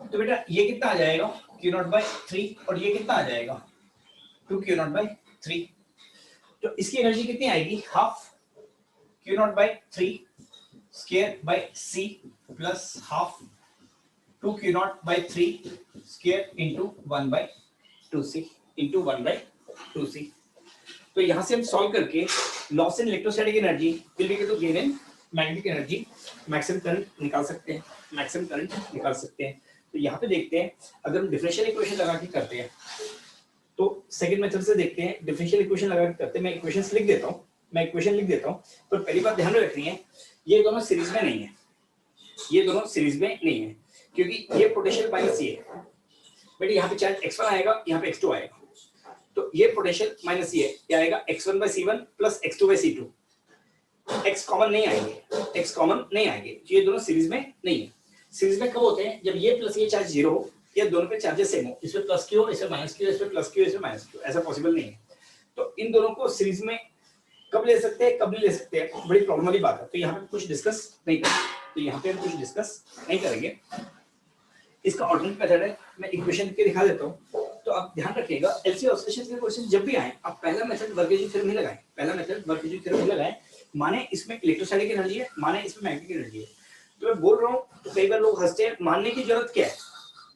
तो बेटा ये कितना आ जाएगा Q नॉट बाई 3 और ये कितना आ जाएगा 2Q नॉट बाई 3। तो इसकी एनर्जी कितनी आएगी, half Q not by 3 square by c plus half 2Q not by 3 square into 1 by 2c into 1 by 2c। तो यहाँ से हम सॉल्व करके loss in electrostatic energy will be equal to gain in magnetic energy, maximum current निकाल सकते हैं, maximum current निकाल सकते हैं। तो यहाँ पे देखते हैं, अगर हम डिफरेंशियल इक्वेशन लगा के करते हैं तो सेकंड मेथड से देखते हैं। डिफरेंशियल इक्वेशन लगा के करते हैं, मैं इक्वेशंस लिख देता हूँ, पर पहली बात ध्यान में रखनी है, ये दोनों सीरीज में नहीं है, ये दोनों सीरीज में नहीं है, क्योंकि ये पोटेंशियल माइनस ये है बेटा, यहाँ पे चार्ज x1 आएगा, यहाँ पे x2 आएगा, तो ये पोटेंशियल माइनस ये क्या आएगा x1 by c1 plus x2 by c2। x common नहीं आएंगे, ये दोनों सीरीज में नहीं है। सीरीज में कब होते हैं, जब ये प्लस ये चार्ज जीरो हो या दोनों पे चार्जेस सेम हो, इसमें प्लस क्यू हो, इसमें माइनस क्यू, इसमें प्लस क्यू, इसमें माइनस क्यू, ऐसा पॉसिबल नहीं है। तो इन दोनों को सीरीज में कब ले सकते हैं, कब नहीं ले सकते हैं, बड़ी प्रॉब्लम वाली बात है। तो यहाँ पे कुछ डिस्कस नहीं करेंगे, इसका ऑल्टरनेट मेथड है, मैं इक्वेशन लिख के दिखा देता हूँ। तो आप ध्यान रखिएगा, एलसी ऑसिलेशन के क्वेश्चन जब भी आए, आप पहला मेथड वर्केजी थ्योरम ही लगाएं, माने इसमें इलेक्ट्रोस्टैटिक एनर्जी है, माने इसमें मैग्नेटिक एनर्जी है। तो मैं बोल रहा हूँ, तो कई बार लोग हंसते हैं, मानने की जरूरत क्या है,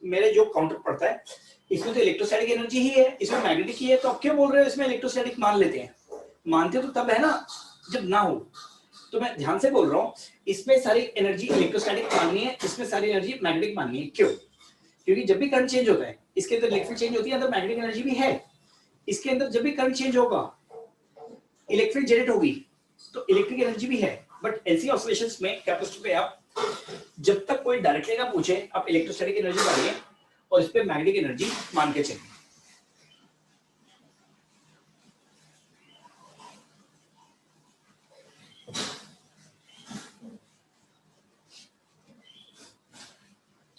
मेरे जो काउंटर पड़ता है इसमें तो इलेक्ट्रोस्टैटिक एनर्जी ही है, इसमें मैग्नेटिक ही है, तो आप क्यों बोल रहे हो इसमें इलेक्ट्रोस्टैटिक मान लेते हैं। मानते तो तब है ना जब ना हो। तो मैं ध्यान से बोल रहा हूँ, इसमें सारी एनर्जी इलेक्ट्रोस्टैटिक माननी है, इसमें सारी एनर्जी मैग्नेटिक माननी है। क्यों, क्योंकि जब भी करंट चेंज होता है, इसके अंदर इलेक्ट्रिक चेंज होती है, अंदर मैग्नेटिक एनर्जी भी है। इसके अंदर जब भी करंट चेंज होगा, इलेक्ट्रिक जनरेट होगी, तो इलेक्ट्रिक एनर्जी भी है। बट एलसी ऑसिलेशंस में कैपेसिटर पे आप जब तक कोई डायरेक्टली ना पूछे, आप इलेक्ट्रोस्टैटिक एनर्जी मानिए और इस पे मैग्नेटिक एनर्जी मान के चलिए।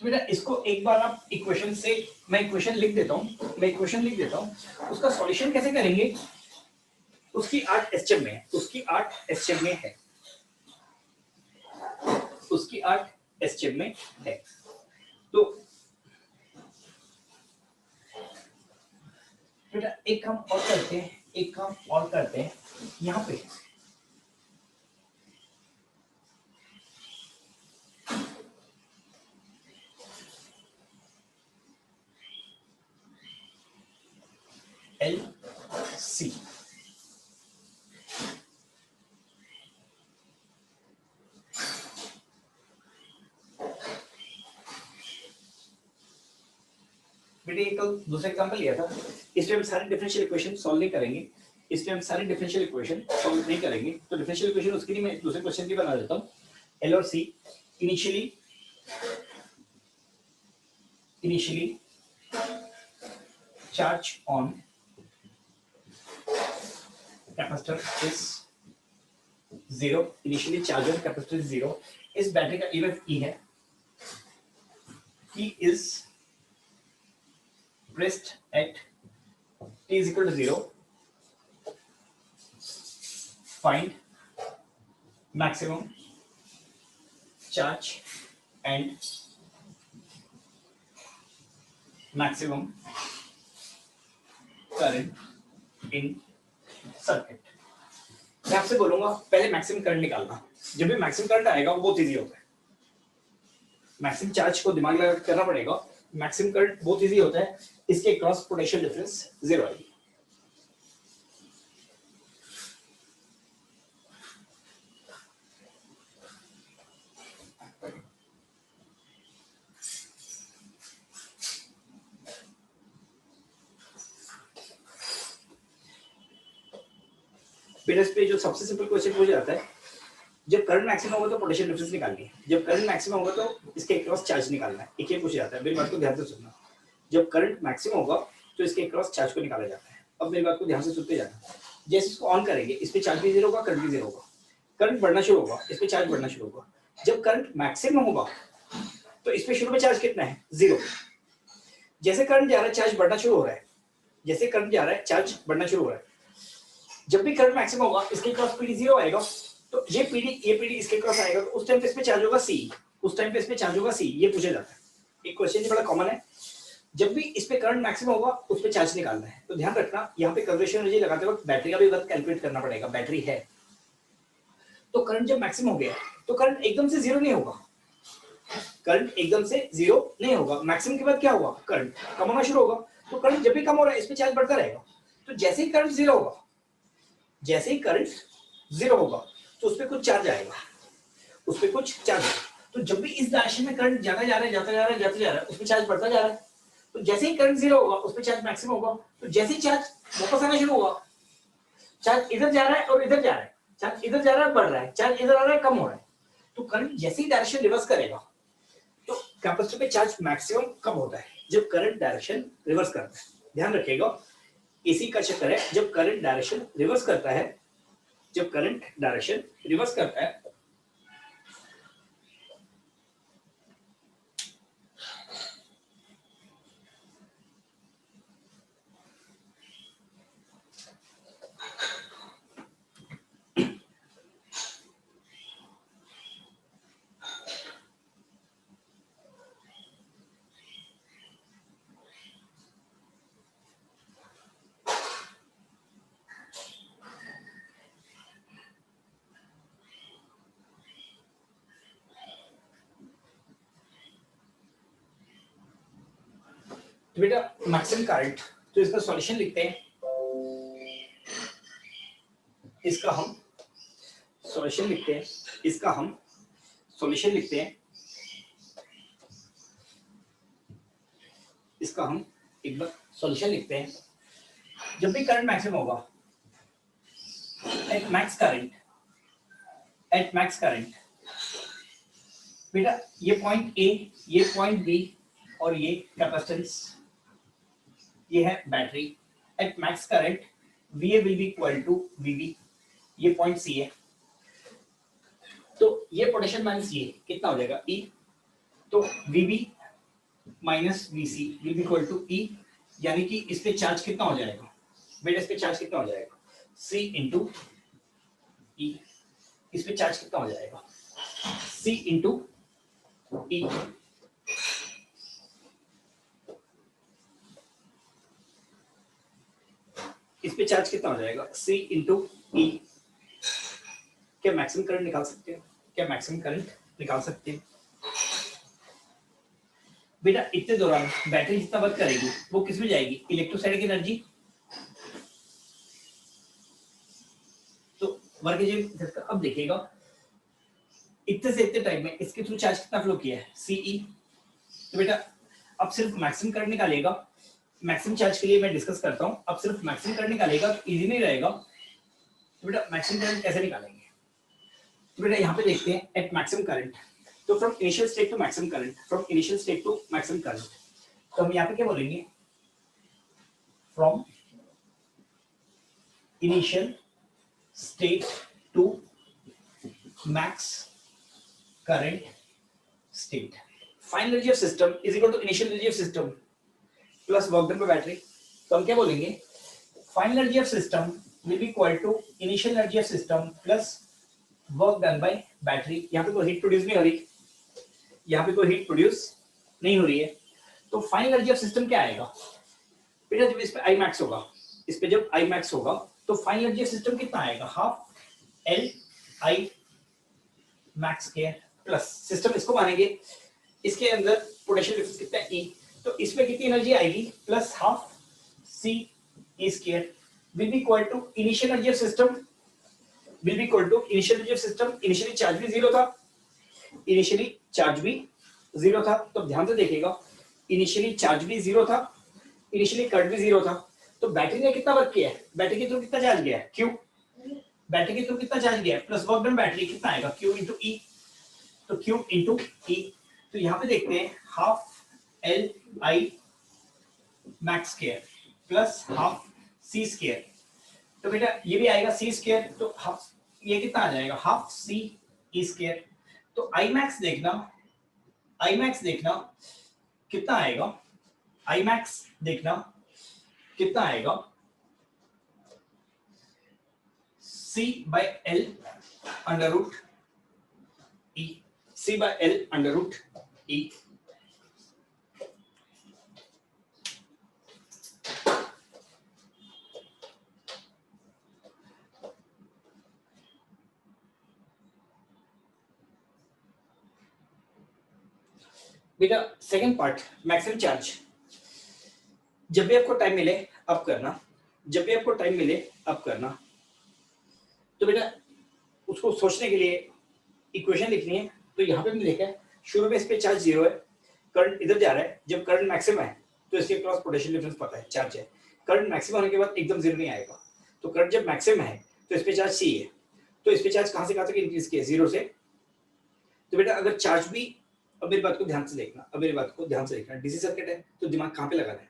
बेटा इसको एक बार आप इक्वेशन से, मैं इक्वेशन लिख देता हूं, उसका सॉल्यूशन कैसे करेंगे, उसकी 8 एसचएम में है, उसकी 8 एसचएम में है। तो बेटा एक काम और करते हैं, एक काम और करते हैं, यहाँ पे एल सी बेटे एक तो दूसरा एग्जांपल लिया था, इसमें हम सारे डिफरेंशियल इक्वेशन सॉल्व नहीं करेंगे, इसमें हम सारे डिफरेंशियल इक्वेशन सॉल्व नहीं करेंगे, तो डिफरेंशियल इक्वेशन उसके लिए मैं दूसरे क्वेश्चन की बना देता हूँ। एल और सी initially charge on capacitor is 0, initially charge on capacitor is 0, इस बैटरी का EMF E है, E is pressed at t is equal to 0, find maximum charge and maximum current in circuit. मैं आपसे बोलूंगा पहले मैक्सिमम करंट निकालना, जब भी मैक्सिमम करंट आएगा वो बहुत इजी होता है, मैक्सिमम चार्ज को दिमाग लगा करना पड़ेगा, मैक्सिमम करंट बहुत इजी होता है, इसके क्रॉस पोटेंशियल डिफरेंस 0 आएगी। बेटा इस पे जो सबसे सिंपल क्वेश्चन पूछा जाता है, जब करंट मैक्सिमम होगा तो पोटेंशियल डिफरेंस निकालनी है, जब करंट मैक्सिमम होगा तो इसके क्रॉस चार्ज निकालना है, एक ये पूछा जाता है। मेरी बात को ध्यान से सुनना, जब करंट मैक्सिमम होगा तो इसके क्रॉस चार्ज को निकाला जाता है। अब मेरी बात को ध्यान से सुनते जाना, जैसे इसको ऑन करेंगे इस पे चार्ज भी 0 होगा, करंट भी 0 होगा, करंट बढ़ना शुरू होगा, इस पे चार्ज बढ़ना शुरू होगा। जब करंट मैक्सिमम होगा तो इस पे शुरू में चार्ज कितना है 0, जैसे करंट जा रहा है चार्ज बढ़ना शुरू हो रहा है, जैसे करंट जा रहा है चार्ज बढ़ना शुरू हो रहा है। जब भी करंट मैक्सिमम होगा इसके क्रॉस पीडी 0 आएगा, तो ये पीडी इसके क्रॉस आएगा, तो उस टाइम पे इस पे चार्ज होगा सी, उस टाइम पे इस पे चार्ज होगा सी, ये पूछा जाता है। एक क्वेश्चन ये बड़ा कॉमन है, जब भी इस पे करंट मैक्सिमम होगा उस पे चार्ज निकालना है। तो ध्यान रखना यहाँ पे कंजर्वेशन एनर्जी लगाते वक्त बैटरी का भी वर्क कैलकुलेट करना पड़ेगा, बैटरी है तो करंट जब मैक्सिमम हो गया तो करंट एकदम से 0 नहीं होगा, करंट एकदम से 0 नहीं होगा, मैक्सिमम के बाद क्या होगा करंट कम होना शुरू होगा, तो करंट जब भी कम हो रहा है इस पे चार्ज बढ़ता रहेगा। तो जैसे ही करंट 0 होगा, जैसे ही करंट 0 होगा तो उस पे कुछ चार्ज आएगा, उस पे कुछ चार्ज आएगा। तो जब भी इस डायरेक्शन में करंट जाता जा रहा है उस पे चार्ज बढ़ता जा रहा है, तो जैसे ही करंट 0 होगा उस पे चार्ज मैक्सिमम होगा, तो जैसे ही चार्ज वापस आना शुरू होगा, चार्ज इधर जा रहा है और इधर जा रहा है, चार्ज इधर जा रहा है बढ़ रहा है, चार्ज इधर आ रहा है कम हो रहा है, तो करंट जैसे ही डायरेक्शन रिवर्स करेगा तो कैपेसिटर पे चार्ज मैक्सिमम कम होता है जब करंट डायरेक्शन रिवर्स करता है। ध्यान रखिएगा इसी का चक्कर है, जब करंट डायरेक्शन रिवर्स करता है, जब करंट डायरेक्शन रिवर्स करता है तो बेटा मैक्सिमम करंट, तो इसका सॉल्यूशन लिखते हैं, इसका हम सॉल्यूशन लिखते हैं, इसका हम सॉल्यूशन लिखते हैं, इसका हम एक बार सॉल्यूशन लिखते हैं। जब भी करंट मैक्सिमम होगा एट मैक्स करंट बेटा ये पॉइंट ए, ये पॉइंट बी और ये कैपेसिटेंस, ये है battery. At max current VA will be equal to VB, ये पॉइंट C है, तो ये पोटेंशियल माइनस ये कितना हो जाएगा E, तो VB minus VC will be equal to E, यानी कि इस पे चार्ज कितना हो जाएगा बेटा, इस पे चार्ज कितना हो जाएगा C इंटू E, इस पे चार्ज कितना हो जाएगा C इंटू E। इस पे चार्ज कितना हो जाएगा, C इंटू E। क्या मैक्सिमम करंट निकाल सकते हो, क्या मैक्सिमम करंट निकाल सकते हो बेटा? इतने दौरान बैटरी जितना वर्क करेगी वो किस में जाएगी, इलेक्ट्रोस्टैटिक एनर्जी। तो वर्क एनर्जी अब देखिएगा इतने से इतने टाइम में इसके थ्रू चार्ज कितना फ्लो किया है, CE। तो बेटा अब सिर्फ मैक्सिमम करंट निकालेगा, मैक्सिमम चार्ज के लिए मैं डिस्कस करता हूं। अब सिर्फ मैक्सिमम करंट निकालेगा तो इजी नहीं रहेगा। तो बेटा मैक्सिमम करंट कैसे निकालेंगे, तो बेटा यहाँ पे देखते हैं एट मैक्सिमम करंट। तो from initial state to maximum current, from initial state to maximum current, तो हम यहाँ पे क्या बोलेंगे, from initial state to max current state, final energy of system is equal to initial energy of system plus work done by battery. तो हम क्या बोलेंगे, final energy of system will be equal to initial energy of system plus work done by battery. यहाँ पे कोई heat produce नहीं हो रही, यहाँ पे कोई हीट प्रोड्यूस नहीं हो रही है। तो फाइनल एनर्जी ऑफ सिस्टम क्या आएगा बेटा, जब इस पे आई मैक्स होगा, इस पे जब आई मैक्स होगा तो फाइनल एनर्जी ऑफ सिस्टम कितना आएगा, half l I max square plus system इसको मानेंगे, इसके अंदर पोटेंशियल डिफरेंस कितना है E, तो इसमें कितनी एनर्जी आएगी plus half C E square will be equal to initial energy of system will be equal to initial energy of system। Initially charge भी जीरो था, इनिशियली चार्ज भी जीरो था। तो ध्यान से देखिएगा इनिशियली चार्ज भी जीरो था, इनिशियली करंट भी जीरो था। तो बैटरी ने कितना वर्क किया है, बैटरी के थ्रू कितना चार्ज गया है Q, बैटरी के थ्रू कितना चार्ज गया है प्लस वर्क डन बैटरी कितना आएगा Q इंटू E। तो Q इंटू E, तो यहाँ पे देखते हैं half l I max square plus half C square. तो बेटा ये भी आएगा C स्क्वायर, तो हाफ ये कितना आ जाएगा, हाफ C E स्क्वायर। तो I मैक्स देखना, I मैक्स देखना कितना आएगा, I मैक्स देखना कितना आएगा, C by L under root E, C by L under root E। बेटा सेकंड पार्ट मैक्सिमम चार्ज, जब भी आपको टाइम मिले अब करना, जब भी आपको टाइम मिले अब करना। तो बेटा उसको सोचने के लिए इक्वेशन लिखनी है। तो यहाँ पे हमने देखा है शुरू में इस पे चार्ज जीरो है, करंट इधर जा रहा है, जब करंट मैक्सिमम है तो इसके क्रॉस पोटेंशियल डिफरेंस पता है चार्ज है, करंट मैक्सिमम होने के बाद एकदम जीरो नहीं आएगा। तो करंट जब मैक्सिमम है तो इस पे चार्ज C है, तो इस पे चार्ज कहाँ से कहाँ तक इंक्रीज किया, जीरो से। तो बेटा अगर चार्ज भी, अब मेरी बात को ध्यान से देखना, अब मेरी बात को ध्यान से देखना, डीसी सर्किट है तो दिमाग कहाँ पे लगाना है,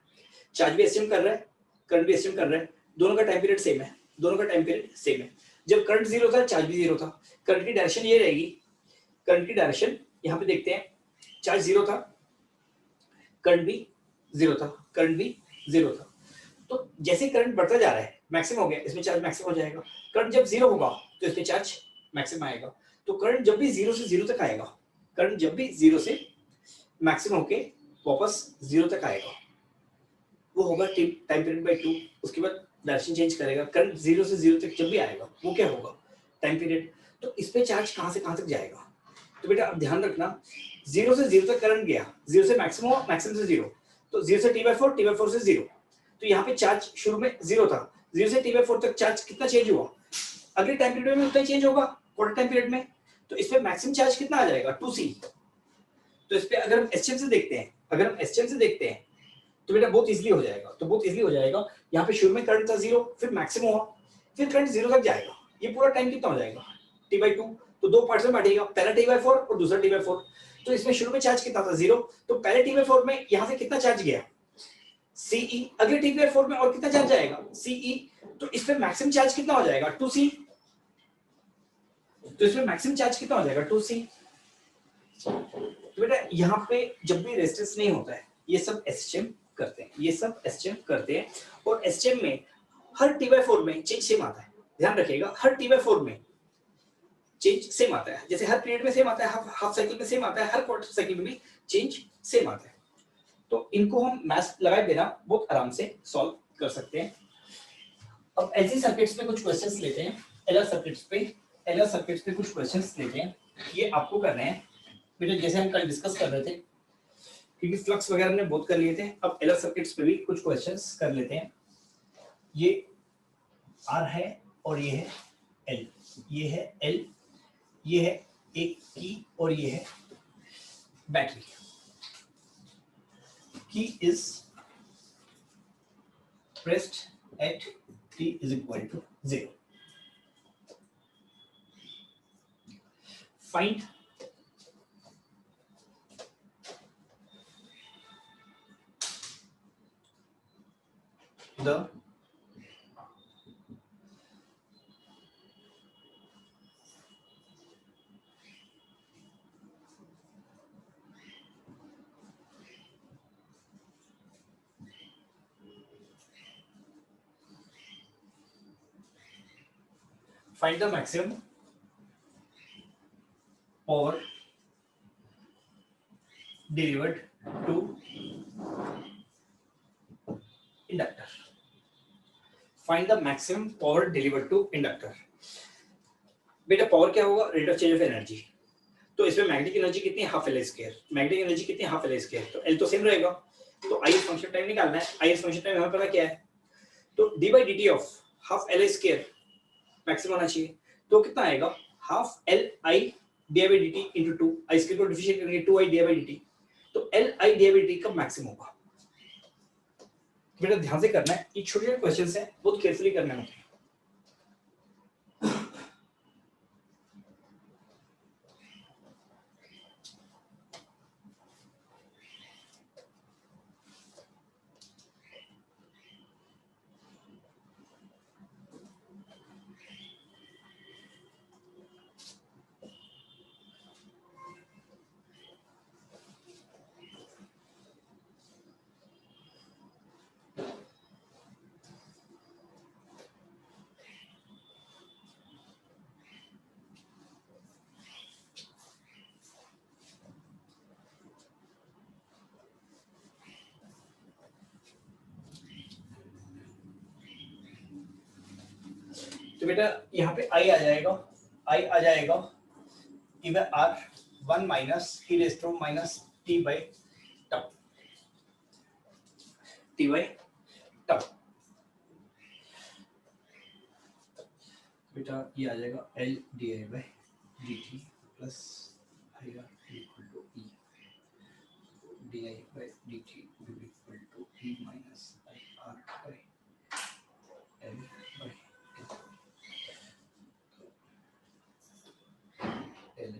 चार्ज भी एसटीएम कर रहा है, करंट भी एसटीएम कर रहा है, दोनों का टाइम पीरियड सेम है, दोनों का टाइम पीरियड सेम है। जब करंट जीरो था चार्ज भी जीरो था, करंट की डायरेक्शन ये रहेगी, करंट की डायरेक्शन यहाँ पे देखते हैं, चार्ज जीरो था, करंट भी जीरो था, करंट भी जीरो था। तो जैसे करंट बढ़ता जा रहा है मैक्सिमम हो गया, इसमें चार्ज मैक्सिमम हो जाएगा। करंट जब जीरो होगा तो इसमें चार्ज मैक्सिमम आएगा। तो करंट जब भी जीरो से जीरो तक आएगा, करंट जब भी जीरो से मैक्सिमम होके वापस जीरो तक आएगा, वो होगा टाइम पीरियड बाय 2। उसके बाद डायरेक्शन चेंज करेगा, करंट जीरो से जीरो तक जब भी आएगा वो क्या होगा, टाइम पीरियड। तो इस पे चार्ज कहाँ से कहाँ तक जाएगा। तो बेटा अब ध्यान रखना, जीरो से जीरो तक करंट गया, जीरो से मैक्सिमम हुआ, मैक्सिमम से जीरो, तो जीरो से T/4, T/4 से जीरो। तो यहाँ पे चार्ज शुरू में जीरो था, जीरो से T/4 तक चार्ज कितना चेंज हुआ, अगले टाइम पीरियड में उतना ही चेंज होगा, क्वार्टर टाइम पीरियड में। तो इस पे मैक्सिमम चार्ज कितना आ जाएगा 2C। तो इस पे अगर हम एसटीएम से देखते हैं, अगर हम एसटीएम से देखते हैं तो बेटा बहुत इजीली हो जाएगा, तो बहुत इजीली हो जाएगा। यहाँ पे शुरू में करंट था जीरो, फिर मैक्सिमम हुआ, फिर करंट जीरो तक जाएगा, ये पूरा टाइम कितना हो जाएगा T/2। तो दो पार्ट्स में बांटेगा, पहला T/4 और दूसरा T/4। तो इसमें शुरू में चार्ज कितना था जीरो, तो पहले T/4 में यहाँ से कितना चार्ज गया CE, अगले T/4 में और कितना चार्ज जाएगा CE। तो इस पे मैक्सिमम चार्ज कितना हो जाएगा 2C। तो इसमें मैक्सिमम चार्ज कितना हो जाएगा 2C। तो बेटा यहाँ पे जब भी रेजिस्टेंस नहीं होता है ये सब एसटीएम करते हैं, ये सब एसटीएम करते हैं। और एसटीएम में हर T/4 में चेंज सेम आता है, ध्यान रखिएगा, हर T/4 में चेंज सेम आता है। जैसे हर पीरियड में सेम आता है, हाफ साइकिल में सेम आता है, हर क्वार्टर साइकिल में भी चेंज सेम आता है। तो इनको हम मैथ लगा देना बहुत आराम से सॉल्व कर सकते हैं। अब एलसी सर्किट्स पे कुछ क्वेश्चंस लेते हैं, एलआर सर्किट्स पे कुछ क्वेश्चंस लेते हैं। ये आपको कर रहे हैं बेटा, जैसे हम कल डिस्कस कर रहे थे, क्योंकि फ्लक्स वगैरह हमने बहुत कर लिए थे, अब एलआर सर्किट्स पे भी कुछ क्वेश्चंस कर लेते हैं। ये आर है और ये है एल, ये है एल, ये है एक की और ये है बैटरी। की is pressed at t is equal to 0. Find the maximum power delivered to inductor. Find the maximum power delivered to inductor. बेटा पावर क्या होगा? Rate of change of energy. तो इसमें मैग्नेटिक एनर्जी कितनी है? Half l square. Magnetic energy कितनी है? Half l square. तो एल तो सेम रहेगा, तो आई फंक्शन टाइम निकालना है। आई फंक्शन टाइम हमें पता क्या है, तो d by D T of half l square maximum होना चाहिए। तो कितना आएगा? Half l i d by D t into two, i square को डिफरेंशिएट करेंगे, two i d by D T, तो l i d by D t का maximum होगा। बेटा ध्यान से करना है, ये छोटे छोटे क्वेश्चंस हैं, बहुत केयरफुली करना है। तो बेटा यहाँ पे आई आ जाएगा, आई आ जाएगा t by R 1 minus e raise to minus T by tau, t by tau. बेटा ये आ जाएगा L D I by D T plus I R equal to E D I by D T equal to E minus I R by L by L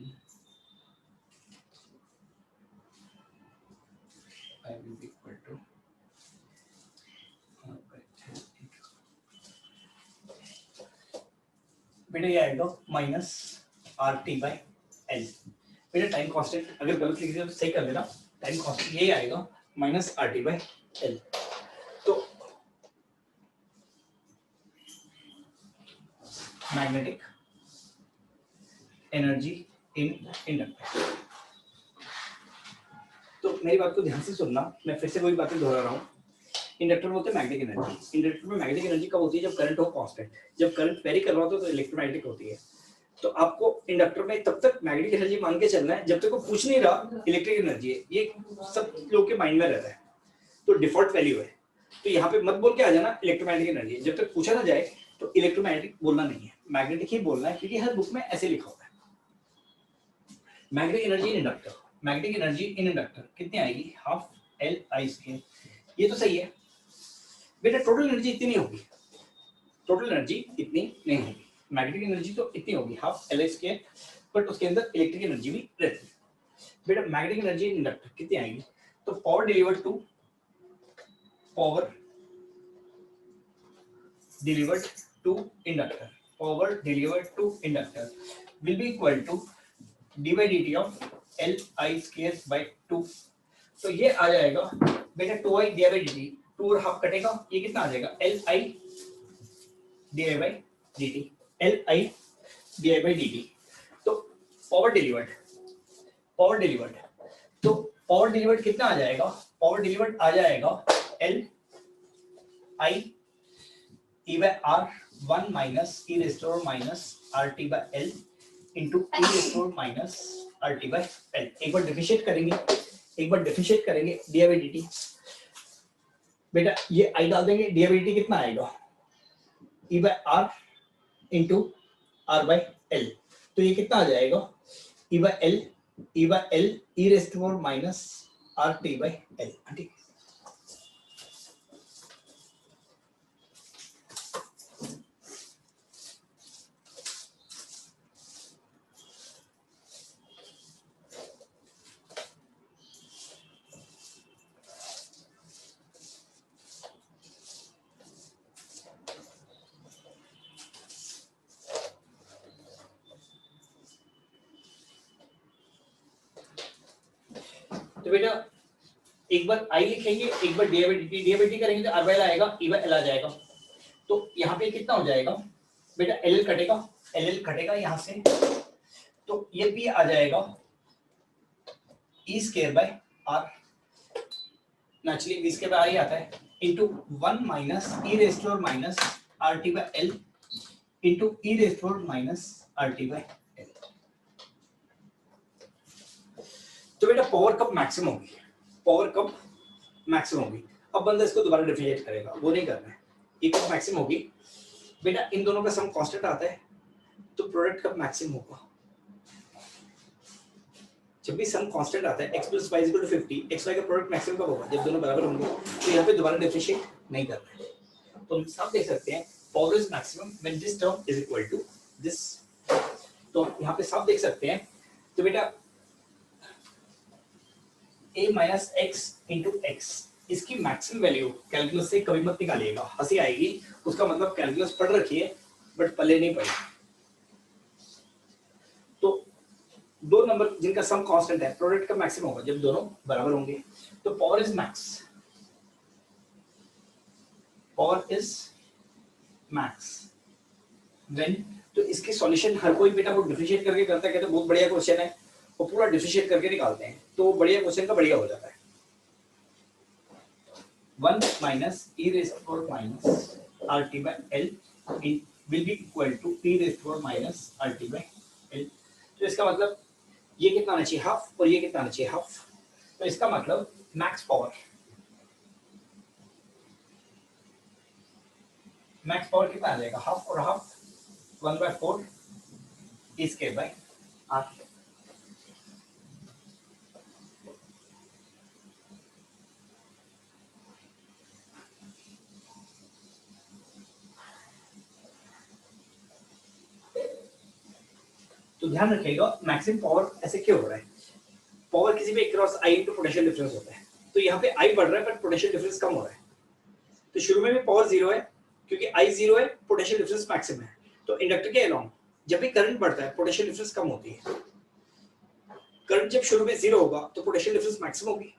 I will be equal to बेटा ये आएगा minus are T by L. बेटा time constant अगर गलत लिख दिया तो सही कर देना, टाइम कांस्टेंट ये आएगा minus are T by L. तो मैग्नेटिक एनर्जी इन इंडक्टर। तो मेरी बात को ध्यान से सुनना, मैं फिर से वही बातें दोहरा रहा हूँ। इंडक्टर बोलते हैं मैग्नेटिक एनर्जी। इंडक्टर में मैग्नेटिक एनर्जी कब होती है? जब करंट हो कांस्टेंट। जब करंट वेरी कर रहा होता है तो इलेक्ट्रोमैग्नेटिक होती है। तो आपको इंडक्टर में तब तक मैग्नेटिक एनर्जी मान के चलना है जब तक वो पूछ नहीं रहा इलेक्ट्रिक एनर्जी है। ये सब लोग के माइंड में रहता है, तो डिफॉल्ट वैल्यू है। तो यहाँ पे मत बोल के आ जाना इलेक्ट्रोमैग्नेटिक एनर्जी, जब तक पूछा ना जाए तो इलेक्ट्रोमैग्नेटिक बोलना नहीं है, मैग्नेटिक ही बोलना है, क्योंकि हर बुक में ऐसे लिखा होता है। Magnetic energy in inductor, magnetic energy in inductor कितनी आएगी? Half l I square. ये तो सही है बेटा, टोटल एनर्जी इतनी नहीं होगी, टोटल एनर्जी इतनी नहीं होगी। मैग्नेटिक एनर्जी तो इतनी होगी half l I square, but उसके अंदर इलेक्ट्रिक एनर्जी भी रहती है। बेटा मैग्नेटिक एनर्जी इन इंडक्टर कितनी आएगी? तो power delivered to inductor, power delivered to inductor will be equal to D by D T of L I square by 2। तो ये आ जाएगा बेटा 2i D by D T, 2 और हाफ कटेगा, ये कितना आ जाएगा? L i d by D T, L i d by D T. तो पावर डिलीवर्ड तो पावर डिलीवर्ड कितना आ जाएगा? पावर डिलीवर्ड आ जाएगा L I E by R 1 minus e raised to minus RT by L into e raised to minus RT by L। एक बार differentiate करेंगे D by D T. बेटा ये आई डाल देंगे, डी बाई डी टी कितना आएगा, E by R into R by L। तो ये कितना आ जाएगा, E by L e raised to minus RT by L। ठीक है, तो बेटा एक बार I लिखेंगे, एक बार डी करेंगे तो R by L आएगा, E by L आ जाएगा। तो यहाँ पे कितना हो जाएगा बेटा, एल कटेगा यहाँ से, तो ये भी आ जाएगा e square by r, naturally b square by r ही आता है, into 1 minus e raise to minus are t by l into e raise to minus are t by l. तो बेटा पावर कब मैक्सिमम होगी, अब बंदा इसको दोबारा डिफरेंशिएट करेगा, वो नहीं करना है। ये कब मैक्सिमम होगी बेटा, इन दोनों का सम कांस्टेंट आता है, तो प्रोडक्ट कब मैक्सिमम होगा, जब भी सम कांस्टेंट आता है x + y = 50, x y का प्रोडक्ट मैक्सिमम कब होगा, जब दोनों बराबर होंगे। तो यहाँ पे दोबारा डिफरेंशिएट नहीं करना है, तो हम सब देख सकते हैं power is maximum when this term is equal to this. तो यहाँ पे सब देख सकते हैं, तो बेटा a minus x into x इसकी मैक्सिमम वैल्यू कैलकुलस से कभी मत निकालिएगा, हंसी आएगी, उसका मतलब कैलकुलस पढ़ रखी है बट पल्ले नहीं पड़ी। तो दो नंबर जिनका सम कांस्टेंट है, प्रोडक्ट का मैक्सिमम होगा जब दोनों बराबर होंगे। तो पावर इज मैक्स व्हेन, तो इसके सॉल्यूशन हर कोई बेटा वो डिफरेंशिएट करके करता है, कहते बहुत बढ़िया क्वेश्चन है, वो पूरा डिफरेंशिएट करके निकालते हैं, तो बढ़िया क्वेश्चन का बढ़िया हो जाता है। 1 minus e raised to minus RT by L will be equal to e raised to minus RT by L। तो इसका मतलब ये कितना आना चाहिए, हाफ, और ये कितना आना चाहिए, हाफ। तो इसका मतलब मैक्स पावर कितना आ जाएगा, हाफ, और half 1/4 e square by R। तो ध्यान रखिएगा मैक्सिमम पावर ऐसे क्यों हो रहा है, पावर किसी भी क्रॉस आई इनटू पोटेंशियल डिफरेंस होता है। तो यहाँ पे आई बढ़ रहा है पर पोटेंशियल डिफरेंस कम हो रहा है। तो शुरू में भी पावर 0 है, क्योंकि आई 0 है, पोटेंशियल डिफरेंस मैक्सिमम है। तो इंडक्टर के अलोंग जब भी करंट बढ़ता है पोटेंशियल डिफरेंस कम होती है। करंट जब शुरू में 0 होगा तो पोटेंशियल डिफरेंस मैक्सिमम होगी,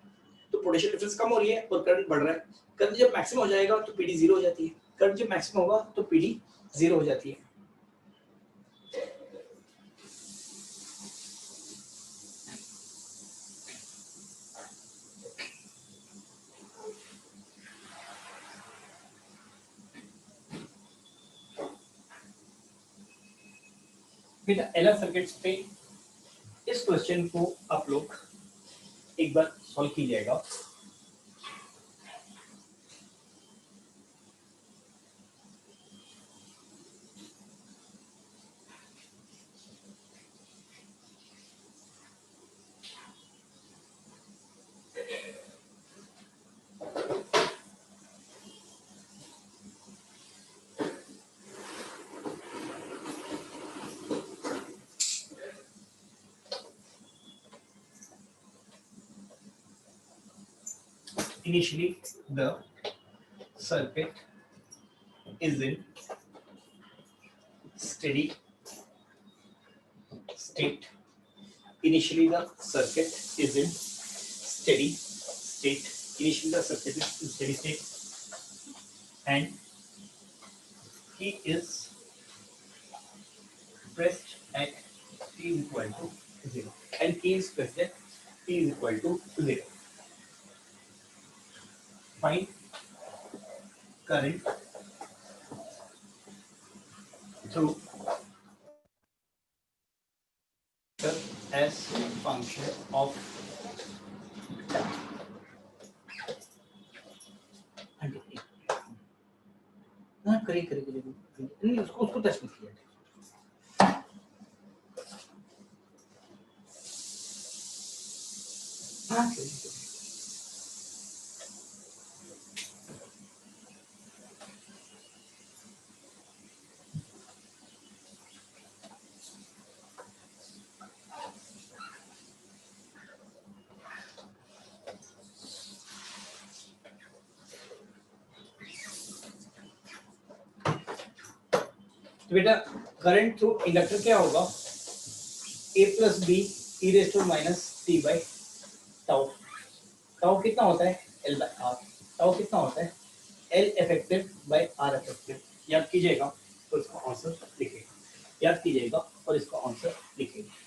तो पोटेंशियल डिफरेंस कम हो रही है और करंट बढ़ रहा है। करंट जब मैक्सिमम हो जाएगा तो पीडी 0 हो जाती है, करंट जब मैक्सिमम होगा तो पीडी 0 हो जाती है। बेटा एलएफ सर्किट्स पे इस क्वेश्चन को आप लोग एक बार सॉल्व कीजिएगा। Initially, the circuit is in steady state. Initially, the circuit is in steady state. Initially, the circuit is in steady state, and he is pressed at t is equal to 0. And he is pressed at t is equal to 0. Find current through as function of time. हाँ करिए नहीं उसको touch मत कीजिए। हाँ करिए। तो बेटा करंट थ्रू इंडक्टर क्या होगा, a plus B e raise to minus T by tau. Tau कितना होता है L बाई आर। टाउ कितना होता है L effective by R effective. याद कीजिएगा तो इसका आंसर लिखिएगा, याद कीजिएगा और इसका आंसर लिखिएगा।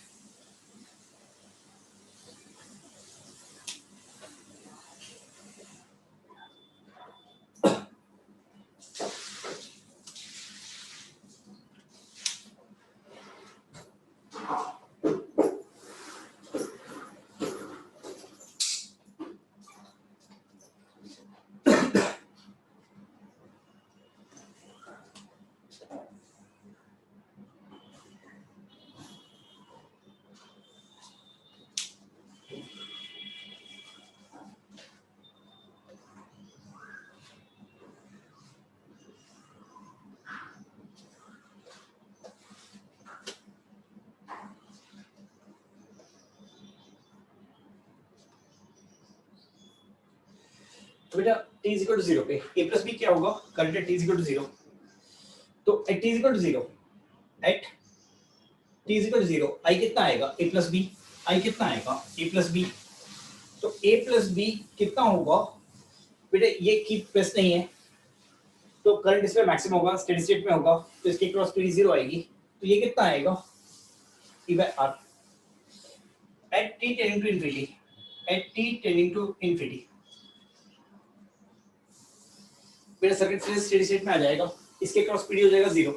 तो बेटा t is equal to 0 पे a plus b क्या होगा, करंट है t is equal to 0। तो at t is equal to 0, at t is equal to 0 i कितना आएगा a plus b, i कितना आएगा a plus b। तो a plus b कितना होगा बेटा, ये की प्लस नहीं है तो करंट इसमें मैक्सिमम होगा, स्टेडी स्टेट में होगा तो इसके क्रॉस पीडी 0 आएगी। तो ये कितना आएगा e by r at t tending to infinity, at t tending to infinity मेरा सर्किट फिर स्टेडी स्टेट में आ जाएगा, इसके क्रॉस पीडी हो जाएगा 0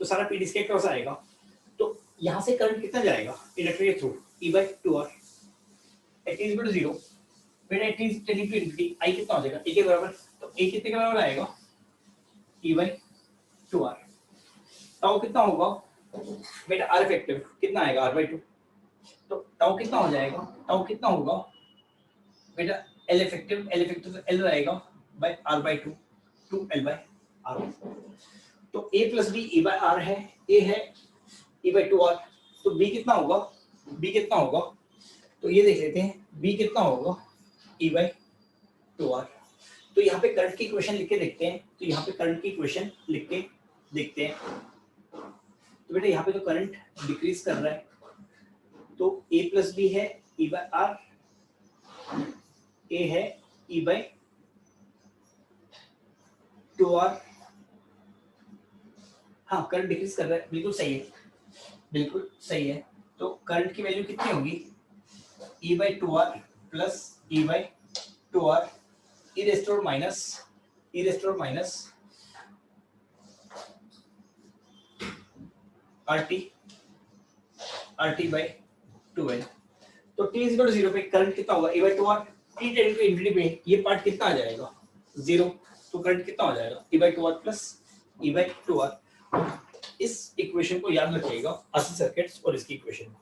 तो सारा पीडी इसके क्रॉस आएगा। तो यहां से करंट कितना जाएगा इंडक्टर के through e by 2r at t is equal to 0 बेटा at t is tending to infinity i कितना हो जाएगा a के बराबर। तो a कितने के बराबर आएगा e by 2r। टाउ कितना होगा बेटा r इफेक्टिव कितना आएगा r by 2। तो टाउ कितना हो जाएगा, टाउ कितना होगा बेटा l इफेक्टिव l रहेगा by r by 2 2l by r। तो a plus b e by r है, a है e by 2r। तो b कितना होगा, b कितना होगा तो ये देख लेते हैं b कितना होगा e by 2r। तो यहाँ पे करंट की इक्वेशन लिख के देखते हैं, तो यहाँ पे करंट की इक्वेशन लिख के देखते हैं। तो बेटा यहाँ पे तो करंट डिक्रीज कर रहा है तो a plus b है e by r, a है e by 2r। हाँ करंट डिक्रीज कर रहा है, बिल्कुल सही है, बिल्कुल सही है। तो करंट की वैल्यू कितनी होगी e by 2r plus e by 2r e raised to minus rt by 2l। तो t is equal to 0 पे करंट कितना होगा e by 2r, t tending to infinity पे ये पार्ट कितना आ जाएगा 0। तो करंट कितना हो जाएगा e by 2r plus e by 2r। इस इक्वेशन को याद रखिएगा AC सर्किट्स और इसकी इक्वेशन को।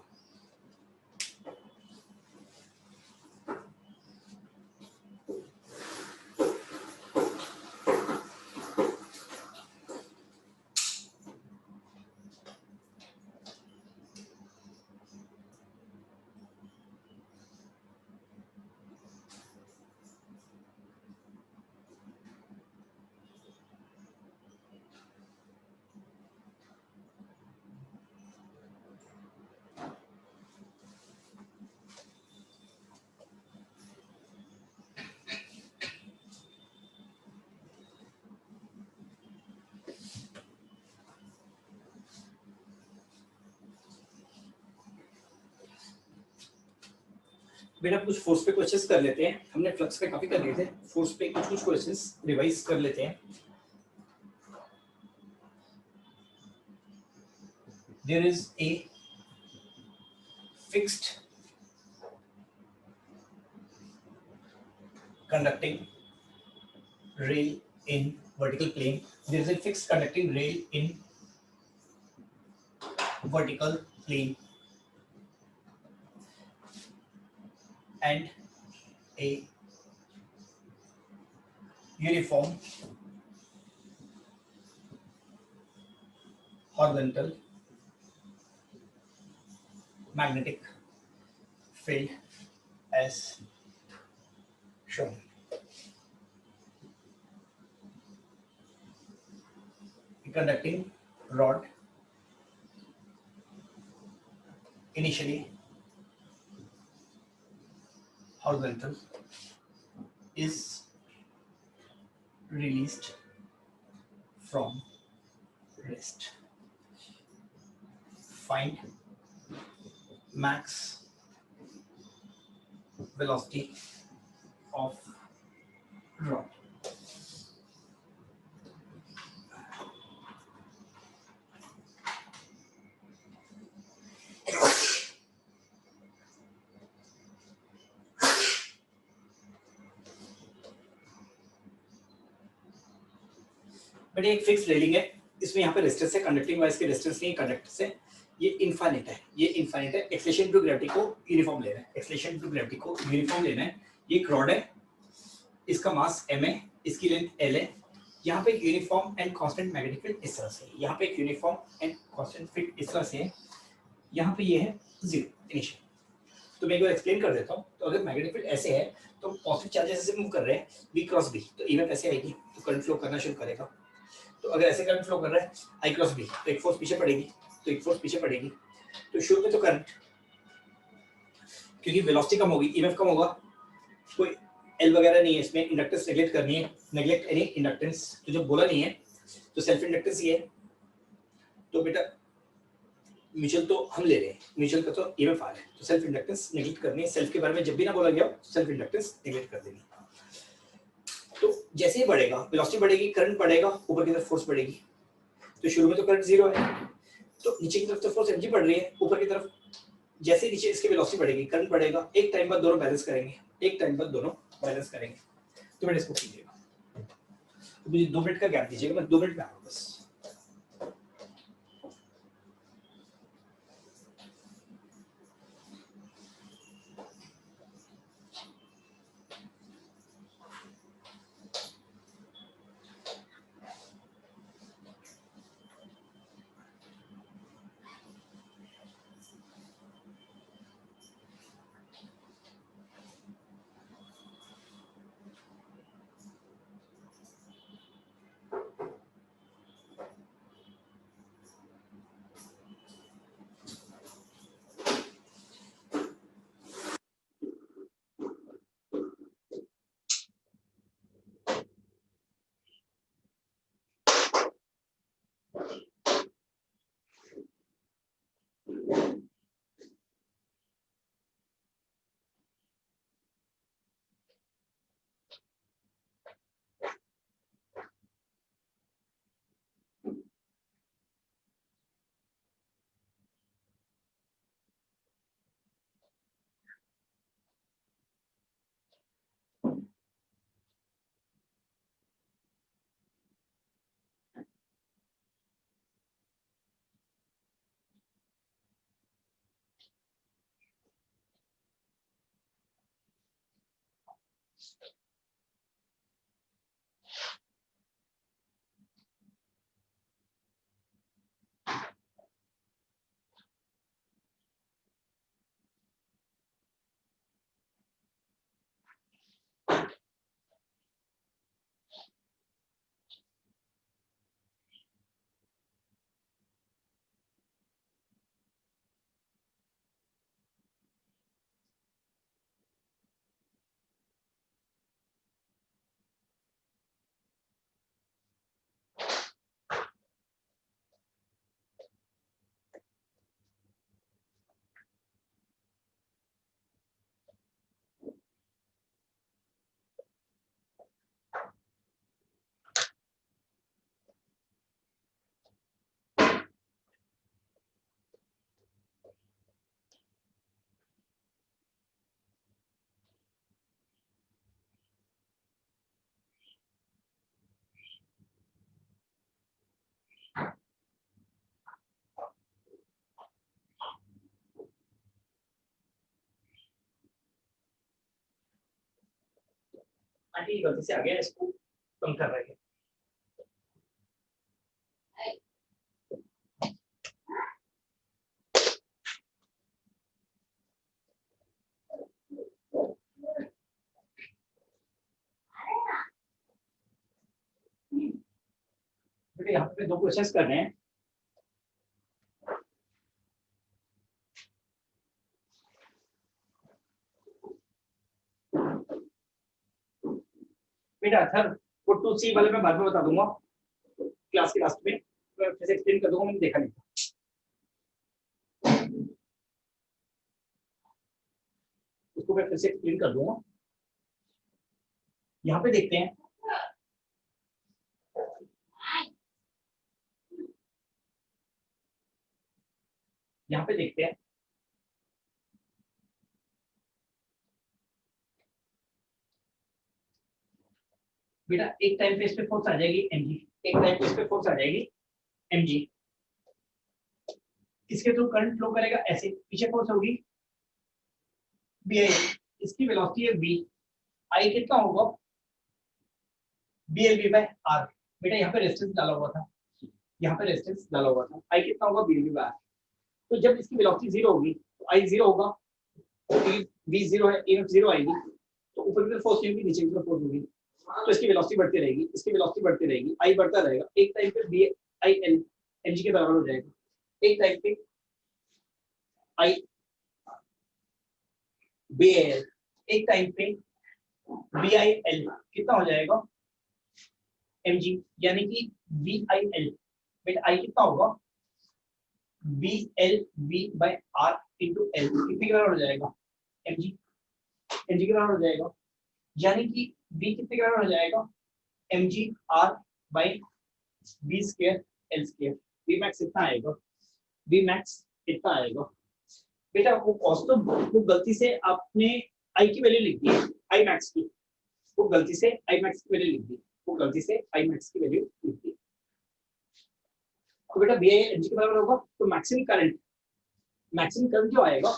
बेटा कुछ फोर्स पे क्वेश्चंस कर लेते हैं, हमने फ्लक्स पे काफी कर लिए थे, फोर्स पे कुछ क्वेश्चंस रिवाइज कर लेते हैं। there is a fixed conducting rail in vertical plane. There is a fixed conducting rail in vertical plane and a uniform horizontal magnetic field as shown. A conducting rod initially horizontal is released from rest. Find max velocity of rod. But एक fix railing है, इसमें यहाँ पे resistance है, conducting wise के resistance नहीं है, conductor से ये इनफाइनाइट है, ये इनफाइनाइट है। एक्सेलरेशन टू ग्रेविटी को यूनिफॉर्म लेना है, एक्सेलरेशन टू ग्रेविटी को यूनिफॉर्म लेना है। ये एक रॉड है, इसका मास m है, इसकी लेंथ l है। यहाँ पे एक uniform and constant magnetic field इस तरह से, यहाँ पे एक यूनिफॉर्म एंड कांस्टेंट फील्ड इस तरह से है, यहाँ पे ये है 0 इनिशियल। तो मैं एक बार एक्सप्लेन कर देता हूँ। तो अगर मैग्नेटिक फील्ड ऐसे है तो पॉजिटिव चार्जेस ऐसे मूव कर रहे हैं v क्रॉस b, तो ईएमएफ ऐसे आएगी, तो करंट फ्लो करना शुरू करेगा। तो अगर ऐसे करंट फ्लो कर रहा है I क्रॉस b, तो एक फोर्स पीछे पड़ेगी, तो एक फोर्स पीछे पड़ेगी। तो शुरू में तो करंट, क्योंकि वेलोसिटी कम होगी, ईएमएफ कम होगा, कोई एल वगैरह नहीं है इसमें, इंडक्टेंस नेगलेक्ट करनी है, नेगलेक्ट एनी इंडक्टेंस, तो जब बोला नहीं है तो सेल्फ इंडक्टेंस ये है। तो बेटा म्यूचुअल तो हम ले रहे हैं, म्यूचुअल का तो ईएमएफ आ रहा है, तो सेल्फ इंडक्टेंस नेगलेक्ट करनी है। सेल्फ के बारे में जब भी ना बोला गया सेल्फ इंडक्टेंस नेगलेक्ट कर देनी। तो जैसे ही बढ़ेगा वेलोसिटी बढ़ेगी, करंट बढ़ेगा, ऊपर की तरफ फोर्स बढ़ेगी। तो शुरू में तो करंट 0 है, तो नीचे की तरफ तो फोर्स mg बढ़ रही है, ऊपर की तरफ जैसे नीचे इसकी वेलोसिटी बढ़ेगी, करंट बढ़ेगा, एक टाइम बाद दोनों बैलेंस करेंगे, एक टाइम बाद दोनों बैलेंस करेंगे। तो बेटा इसको कीजिएगा, तो मुझे 2 मिनट का गैप दीजिएगा, मैं 2 मिनट में आऊंगा बस। आंटी गलती से आ गया, इसको कम कर रहे हैं। बेटा यहाँ पे 2 क्वेश्चंस करने हैं। बेटा सर वो 2C वाले मैं बाद में बता दूंगा क्लास के लास्ट में, फिर से एक्सप्लेन कर दूंगा, मैंने देखा नहीं था। उसको मैं फिर से एक्सप्लेन कर दूंगा। यहाँ पे देखते हैं, यहाँ पे देखते हैं बेटा एक टाइम पे इस पे फोर्स आ जाएगी mg, एक टाइम पे इस पे फोर्स आ जाएगी mg। इसके थ्रू करंट फ्लो करेगा ऐसे, पीछे फोर्स होगी bi, इसकी वेलोसिटी है v, i कितना होगा blv बाय r। बेटा यहाँ पे रेजिस्टेंस डाला हुआ था, यहाँ पे रेजिस्टेंस डाला हुआ था, i कितना होगा blv बाय r। तो जब इसकी वेलोसिटी 0 होगी तो i 0 होगा, v 0 है, emf 0 आएगी, तो ऊपर की तरफ फोर्स नहीं होगी, नीचे की तरफ फोर्स होगी, तो इसकी वेलोसिटी बढ़ती रहेगी, इसकी वेलोसिटी बढ़ती रहेगी, i बढ़ता रहेगा, एक टाइम पे b i l mg के बराबर हो जाएगा, एक टाइम पे i b l, एक टाइम पे b i l कितना हो जाएगा mg, यानी कि b i l बेटा i कितना होगा b l v by r into l, कितने के बराबर हो जाएगा mg, mg के बराबर हो जाएगा, यानी कि v कितने के बराबर हो जाएगा mg r by v square l square। v max कितना आएगा, v max कितना आएगा बेटा, वो कॉस तो वो गलती से आपने i की वैल्यू लिख दी है, i max की, वो गलती से i max की वैल्यू लिख दी, वो गलती से i max की वैल्यू लिख दी। तो बेटा vi mg के बराबर होगा, तो मैक्सिमम करंट जो आएगा,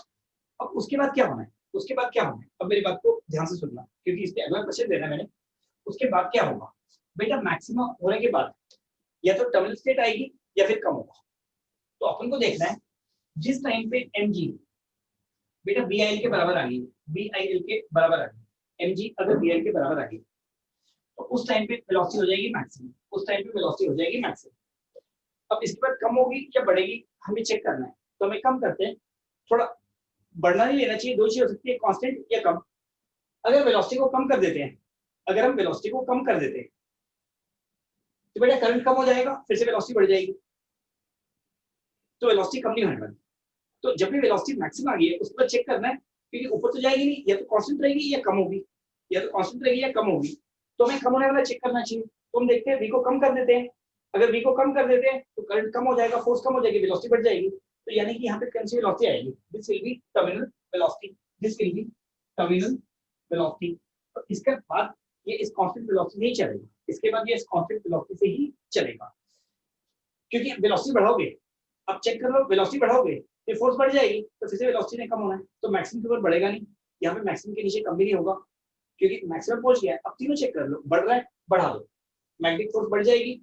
अब उसके बाद क्या होना है, उसके बाद क्या होना है, अब मेरी बात को ध्यान से सुनना, क्योंकि इस पे अगला क्वेश्चन देना है मैंने। उसके बाद क्या होगा बेटा, मैक्सिमम होने के बाद या तो टर्मिनल स्टेट आएगी या फिर कम होगा। तो अपन को देखना है जिस टाइम पे mg बेटा BIL के बराबर आ गई, BIL के बराबर आ गई, mg अगर BIL के बराबर आ गई तो उस टाइम पे वेलोसिटी हो जाएगी मैक्सिमम, उस टाइम पे वेलोसिटी हो जाएगी मैक्सिमम। अब इसके बाद कम होगी या बढ़ेगी हमें चेक करना है, तो हमें कम करते हैं, थोड़ा बढ़ना नहीं लेना चाहिए, दो चीज हो सकती है, कांस्टेंट या कम। अगर वेलोसिटी को कम कर देते हैं, अगर हम वेलोसिटी को कम कर देते हैं तो बेटा करंट कम हो जाएगा, फिर से वेलोसिटी बढ़ जाएगी, तो वेलोसिटी कम नहीं होने वाली। तो जब भी वेलोसिटी मैक्सिमम आ गई है उसको चेक करना है, क्योंकि ऊपर तो जाएगी नहीं, या तो कांस्टेंट रहेगी या कम होगी, या तो कांस्टेंट रहेगी या कम होगी, तो हमें कम होने वाला चेक करना चाहिए। तो हम देखते हैं v को कम कर देते हैं, अगर v को कम कर देते हैं तो करंट कम हो जाएगा, फोर्स कम हो जाएगी, वेलोसिटी बढ़ जाएगी, तो यानी कि यहाँ पे कौन सी वेलोसिटी आएगी, this will be terminal velocity, this will be terminal velocity. तो इसके बाद ये इस कांस्टेंट वेलोसिटी नहीं चलेगा, इसके बाद ये इस कांस्टेंट वेलोसिटी से ही चलेगा, क्योंकि वेलोसिटी बढ़ाओगे, अब चेक कर लो, वेलोसिटी बढ़ाओगे फिर फोर्स बढ़ जाएगी, तो फिर से वेलोसिटी ने कम होना है, तो मैक्सिमम के ऊपर बढ़ेगा नहीं, यहाँ पे मैक्सिमम के नीचे कम भी नहीं होगा, क्योंकि मैक्सिमम पहुंच गया है। अब तीनों चेक कर लो, बढ़ रहा है बढ़ा दो, मैग्नेटिक फोर्स बढ़ जाएगी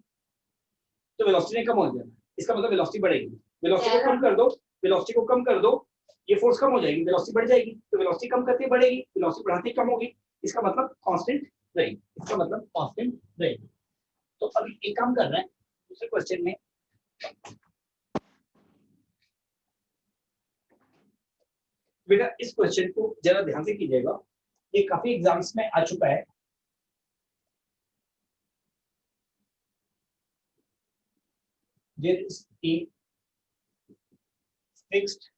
तो वेलोसिटी ने कम हो जाना, इसका मतलब वेलोसिटी बढ़ेगी, वेलोसिटी को कम कर दो, वेलोसिटी को कम कर दो, ये फोर्स कम हो जाएगी, वेलोसिटी बढ़ जाएगी, तो वेलोसिटी कम करते बढ़ेगी, वेलोसिटी बढ़ाते कम होगी, इसका मतलब कांस्टेंट रहेगी, इसका मतलब कांस्टेंट रहेगी। तो अभी एक काम कर रहे हैं दूसरे क्वेश्चन में, बेटा इस क्वेश्चन को जरा ध्यान से कीजिएगा, ये काफी एग्जाम्स में आ चुका है। There is a fixed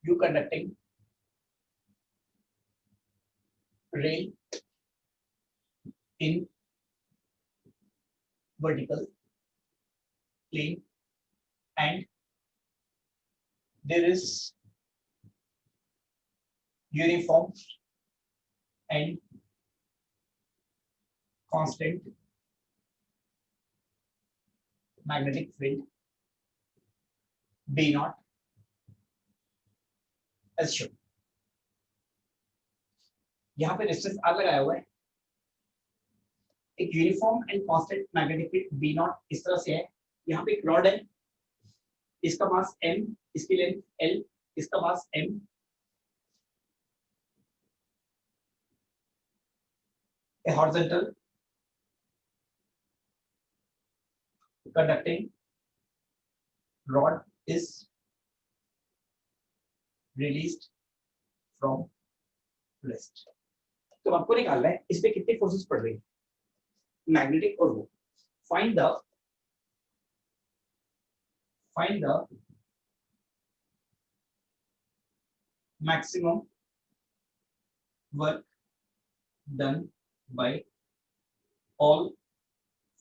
U conducting rail in vertical plane and there is uniform and constant magnetic field B naught as shown. यहाँ पे रेजिस्टेंस आर लगाया हुआ है, एक uniform and constant magnetic field B not इस तरह से है, यहाँ पे एक रॉड है, इसका मास m, इसकी लेंथ l, इसका मास m, a horizontal conducting rod is released from rest। तो आपको निकालना है इस पे कितनी फोर्सेस पड़ रही है, मैग्नेटिक और वो। Find the maximum work done by all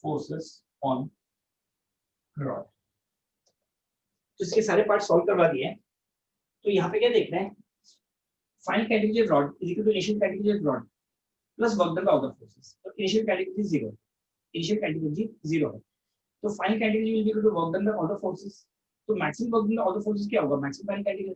forces on rod. तो इसके सारे पार्ट सॉल्व करवा दिए हैं। तो यहाँ पे क्या देखना है, final category of rod is equal to initial category of rod plus work done by other forces. तो इनिशियल कैटेगरी 0, इनिशियल कैटेगरी 0 है, तो final category will be equal to work done by other forces. तो maximum work done by other forces क्या होगा, maximum final category.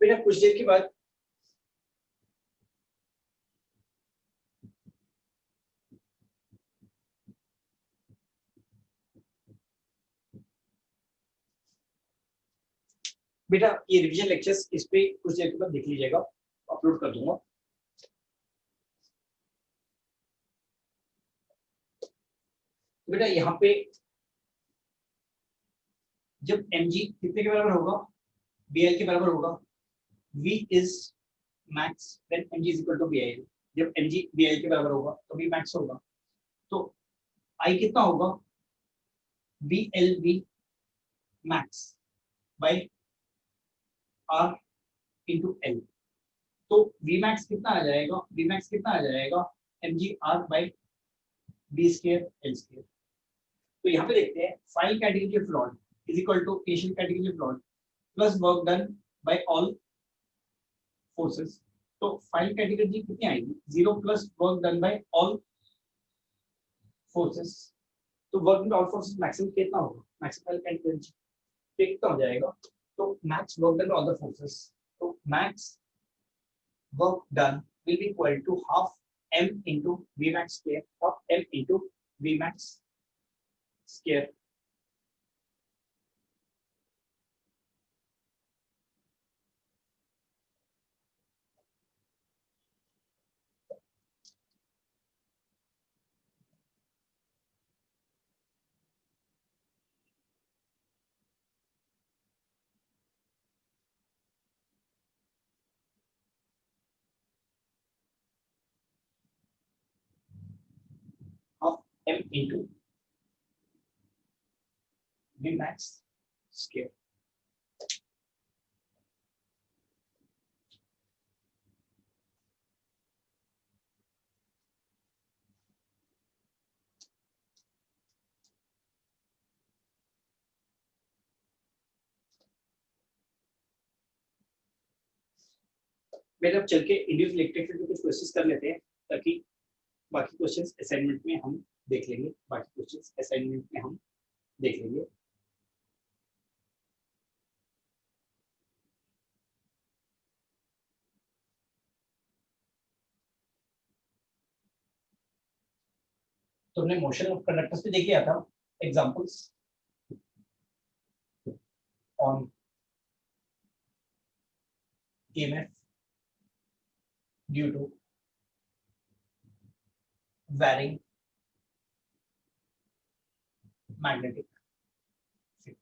फिर कुछ देर के बाद बेटा ये रिवीजन लेक्चर्स इस पे कुछ देर के बाद देख लीजिएगा, अपलोड कर दूंगा। बेटा यहाँ पे जब mg कितने के बराबर होगा, bl के बराबर होगा, v is max then mg is equal to bl। जब mg bl के बराबर होगा तो v max होगा, तो I कितना होगा, blv max by r into l। तो v max कितना आ जाएगा, v max कितना आ जाएगा, mg r by b square l square। तो यहाँ पे देखते हैं final category of rod is equal to initial category of rod plus work done by all forces. तो फाइनल कैटेगरी कितनी आएगी, 0 plus work done by all forces. तो work done all forces maximum कितना होगा, मैक्सिमम कैटेगरी कितना हो जाएगा, तो max work done all the forces, तो max work done will be equal to half m into v max square or m into v max square। of m into v max square। मैंने अब चल के individual electric field के कुछ questions कर लेते हैं, ताकि बाकी क्वेश्चंस असाइनमेंट में हम देख लेंगे, बाकी क्वेश्चंस असाइनमेंट में हम देख लेंगे। तो हमने मोशन ऑफ कंडक्टर्स पे देख लिया था examples. on EMF due to varying magnetic field.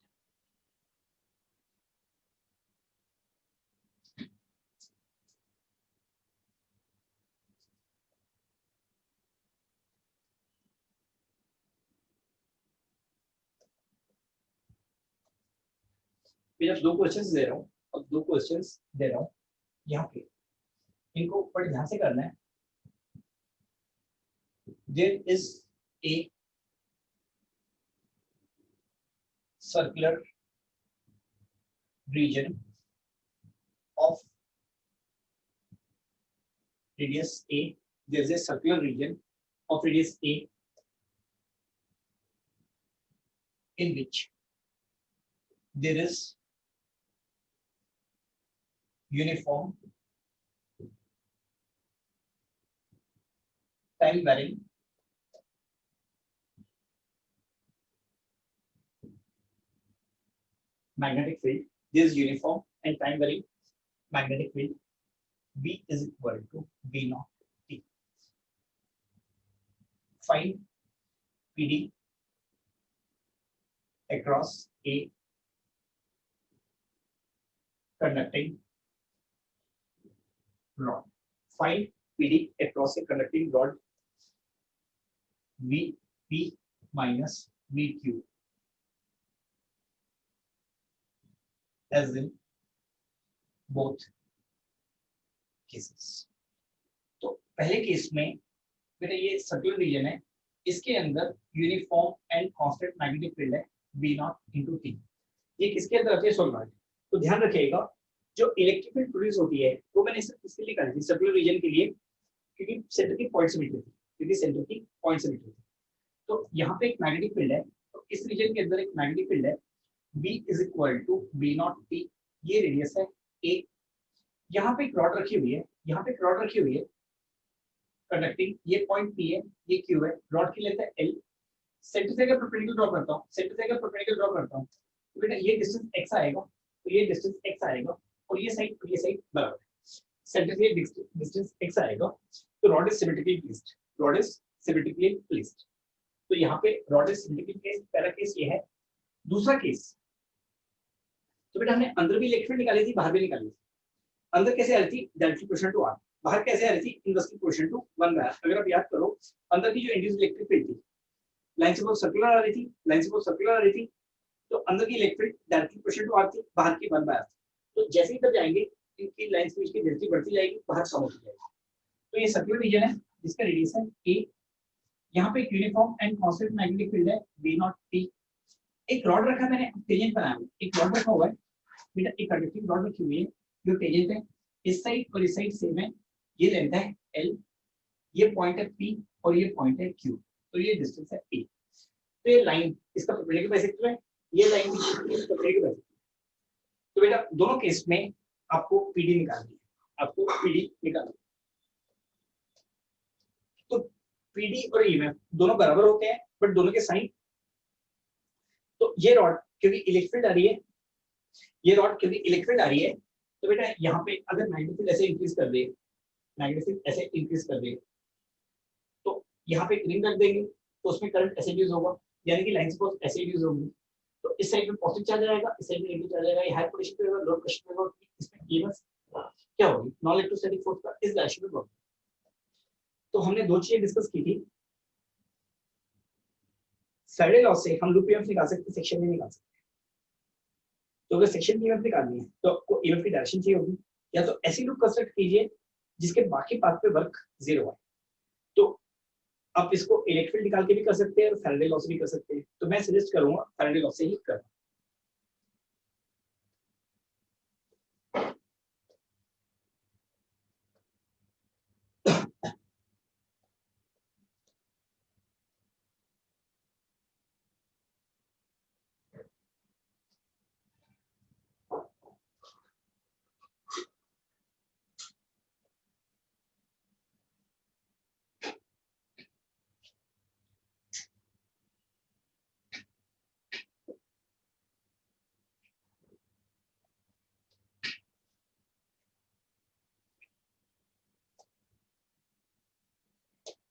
मैं जब दो क्वेश्चंस दे रहा हूँ और दो क्वेश्चंस दे रहा हूँ यहाँ पे, इनको बड़े ध्यान से करना है. There is a circular region of radius A. There is a circular region of radius A in which there is uniform time varying magnetic field. There is uniform and time varying magnetic field. B is equal to B naught T. Find PD across A conducting rod. Find PD across a conducting rod VP minus VQ as in both cases. तो पहले case में मेरा ये circular region है, इसके अंदर uniform and constant magnetic field है V not into T. ये किसके अंदर आती है? सोलनॉइड. तो ध्यान रखिएगा जो इलेक्ट्रिक फील्ड प्रोड्यूस होती है वो मैंने सिर्फ इसके लिए करी थी, सर्कुलर रीजन के लिए, क्योंकि सेंटर की पॉइंट से मिलती थी. तो यहाँ पे एक मैग्नेटिक फील्ड है, तो इस रीजन के अंदर एक मैग्नेटिक फील्ड है B is equal to B not T. ये रेडियस है A. यहाँ पे एक रॉड रखी हुई है, कंडक्टिंग. ये पॉइंट P है, ये Q है, रॉड की लेंथ है L. सेंटर से अगर परपेंडिकुलर ड्रॉ करता हूँ तो बेटा ये डिस्टेंस x आएगा, तो ये डिस्टेंस x आएगा, और ये साइड बराबर है. सेंटर से डिस्टेंस x आएगा, तो रॉड इज सिमेट्रिकली प्लेस्ड. तो यहाँ पे रॉड इज सिमेट्रिकली प्लेस्ड. पहला केस ये है. दूसरा केस, तो बेटा हमने अंदर भी इलेक्ट्रिक फील्ड निकाली थी, बाहर भी निकाली थी. अंदर कैसे आ रही थी? Directly proportional to r. बाहर कैसे आ रही थी? Inversely proportional to 1/r. अगर आप याद करो, अंदर की जो इंड्यूस्ड इलेक्ट्रिक फील्ड थी लाइन से सर्कुलर आ रही थी, तो अंदर की electric directly proportional to r थी, बाहर की 1/r. तो जैसे ही तब जाएंगे इनकी लाइंस के बीच की डेंसिटी बढ़ती जाएगी, बाहर कम होती जाएगी. तो ये सर्कुलर रीजन है जिसका रेडियस है a. यहाँ पे एक uniform and constant magnetic field है B नॉट T. एक रॉड रखा मैंने, टेंजेंट बनाया हुआ एक रॉड रखा हुआ है बेटा, एक कंडक्टिंग रॉड रखी हुई है जो टेंजेंट है. इस साइड और इस साइड सेम है. ये लेंथ है L, ये पॉइंट है P और ये पॉइंट है Q. तो ये डिस्टेंस है A. तो ये लाइन इसका परपेंडिकुलर बाइसेक्टर है, ये लाइन इसका परपेंडिकुलर बाइसेक्टर. तो बेटा दोनों केस में आपको PD निकालनी है, तो PD और EMF दोनों बराबर होते हैं, बट दोनों के साइन. तो ये रॉड क्योंकि इलेक्ट्रिक फील्ड आ रही है, तो बेटा यहाँ पे अगर मैग्नेटिक फील्ड ऐसे इंक्रीज कर दे, तो यहाँ पे एक रिंग रख देंगे, तो उसमें करंट ऐसे इंड्यूस होगा, यानी कि लाइन से फोर्स ऐसे इंड्यूस होगी. तो इस साइड में पॉजिटिव चार्ज आएगा, इस साइड में नेगेटिव चार्ज आएगा. ये हाई पोटेंशियल पे होगा, लो पोटेंशियल पे होगा. इसमें EMF क्या होगी? नॉन इलेक्ट्रोस्टैटिक फोर्स का इस डायरेक्शन में होगा. तो हमने दो चीजें डिस्कस की थी. फैराडे लॉ से हम लूप EMF निकाल सकते हैं, सेक्शन में निकाल सकते हैं. तो अगर सेक्शन की EMF निकालनी है तो आपको EMF की डायरेक्शन चाहिए होगी, या तो ऐसी लूप कंस्ट्रक्ट कीजिए जिसके बाकी पाथ पे वर्क 0 है. तो आप इसको इलेक्ट्रिक फील्ड निकाल के भी कर सकते हैं और फैराडे लॉ से भी कर सकते हैं. तो मैं सजेस्ट करूंगा फैराडे लॉ से ही करना.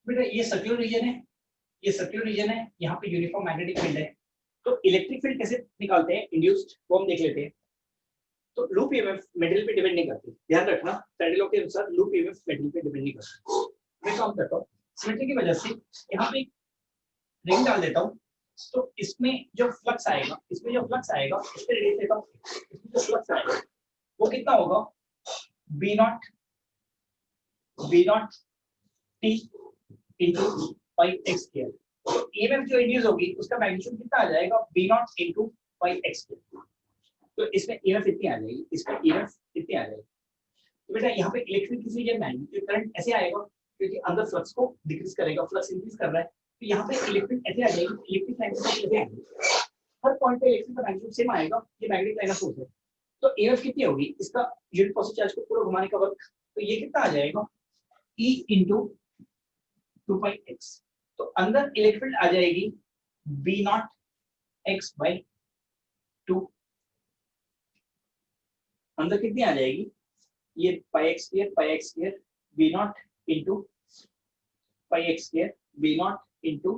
बेटा ये सर्कुलर रीजन है, ये सर्कुलर रीजन है, यहाँ पे यूनिफॉर्म मैग्नेटिक फील्ड है। तो इलेक्ट्रिक फील्ड कैसे निकालते हैं इंड्यूस्ड, वो हम देख लेते हैं। तो लूप ईएमएफ मेटल पे डिपेंड नहीं करती, ध्यान रखना, फैराडे लॉ के अनुसार लूप ईएमएफ मेटल पे डिपेंड नहीं करती। मैं काम करता हूँ सिमेट्री की वजह से यहाँ पे रिंग डाल देता हूँ, तो इसमें जो फ्लक्स आएगा, इसमें जो फ्लक्स आएगा, इस पे रेडियस लेता हूँ, इसमें जो फ्लक्स आएगा वो कितना होगा, B not T into pi x square. तो ईएमएफ जो इंड्यूस होगी उसका मैग्नीट्यूड कितना आ जाएगा, B not into pi x square. तो इसमें ईएमएफ इतनी आ जाएगी, इसमें ईएमएफ इतनी आ जाएगी। तो बेटा यहाँ पे इलेक्ट्रिक किसी जगह मैग्नेटिक करंट ऐसे आएगा क्योंकि अंदर फ्लक्स को डिक्रीज करेगा, फ्लक्स इंक्रीज कर रहा है, तो यहाँ पे इलेक्ट्रिक ऐसे आ जाएगी, इलेक्ट्रिक लाइन से ऐसे आएगी, हर पॉइंट पे इलेक्ट्रिक का मैग्नीट्यूड सेम आएगा, ये मैग्नेटिक लाइन ऑफ फोर्स है। तो ईएमएफ कितनी होगी, इसका यूनिट पॉजिटिव चार्ज को पूरा घुमाने का वर्क, तो ये कितना आ जाएगा, E इंटू 2πx। तो अंदर इलेक्ट्रिक फील्ड आ जाएगी B नॉट x बाई 2, अंदर कितनी आ जाएगी, ये pi x square B not into pi x square B not into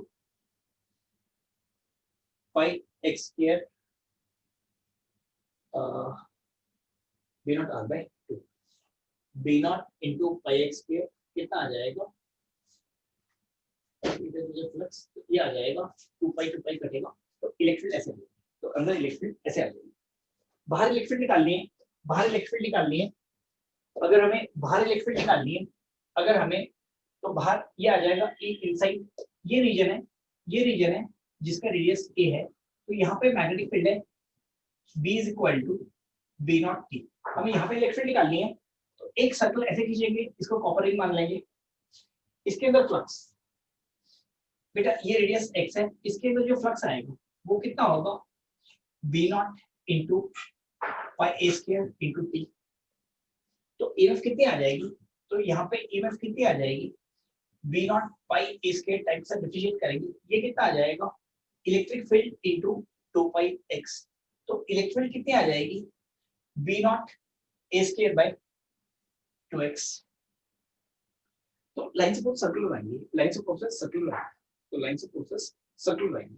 pi x square B naught r by 2, B not into pi x square कितना आ जाएगा, इधर फ्लक्स ये आ जाएगा 2 पाई कटेगा, तो इलेक्ट्रिक ऐसे, तो अंदर इलेक्ट्रिक ऐसे आ जाएगी। बाहर इलेक्ट्रिक निकालनी है, बाहर इलेक्ट्रिक निकालनी है, अगर हमें बाहर इलेक्ट्रिक निकालनी है, अगर हमें, तो बाहर ये आ जाएगा E इनसाइड, ये रीजन है जिसका रेडियस A है, तो यहाँ पे मैग्नेटिक फील्ड है B is equal to B not T। हमें यहाँ पे इलेक्ट्रिक निकालनी है, तो एक सर्कल ऐसे खींचेंगे, इसको कॉपर रिंग मान लेंगे, इसके अंदर फ्लक्स, बेटा ये रेडियस x है, इसके अंदर जो फ्लक्स आएगा वो कितना होगा, B not into pi A square into T. तो ईएमएफ कितनी आ जाएगी, तो यहाँ पे ईएमएफ कितनी आ जाएगी, B not pi A square type से डिफरेंशिएट करेंगे, ये कितना आ जाएगा, इलेक्ट्रिक फील्ड इंटू 2 पाई x। तो इलेक्ट्रिक फील्ड कितनी आ जाएगी, B not a square by 2x। तो लाइन से फोर्स सर्कुलर आएंगी, लाइन से फोर्स सर्कुलर आएंगी, तो लाइन से फोर्सेस सर्कुलर आएंगी।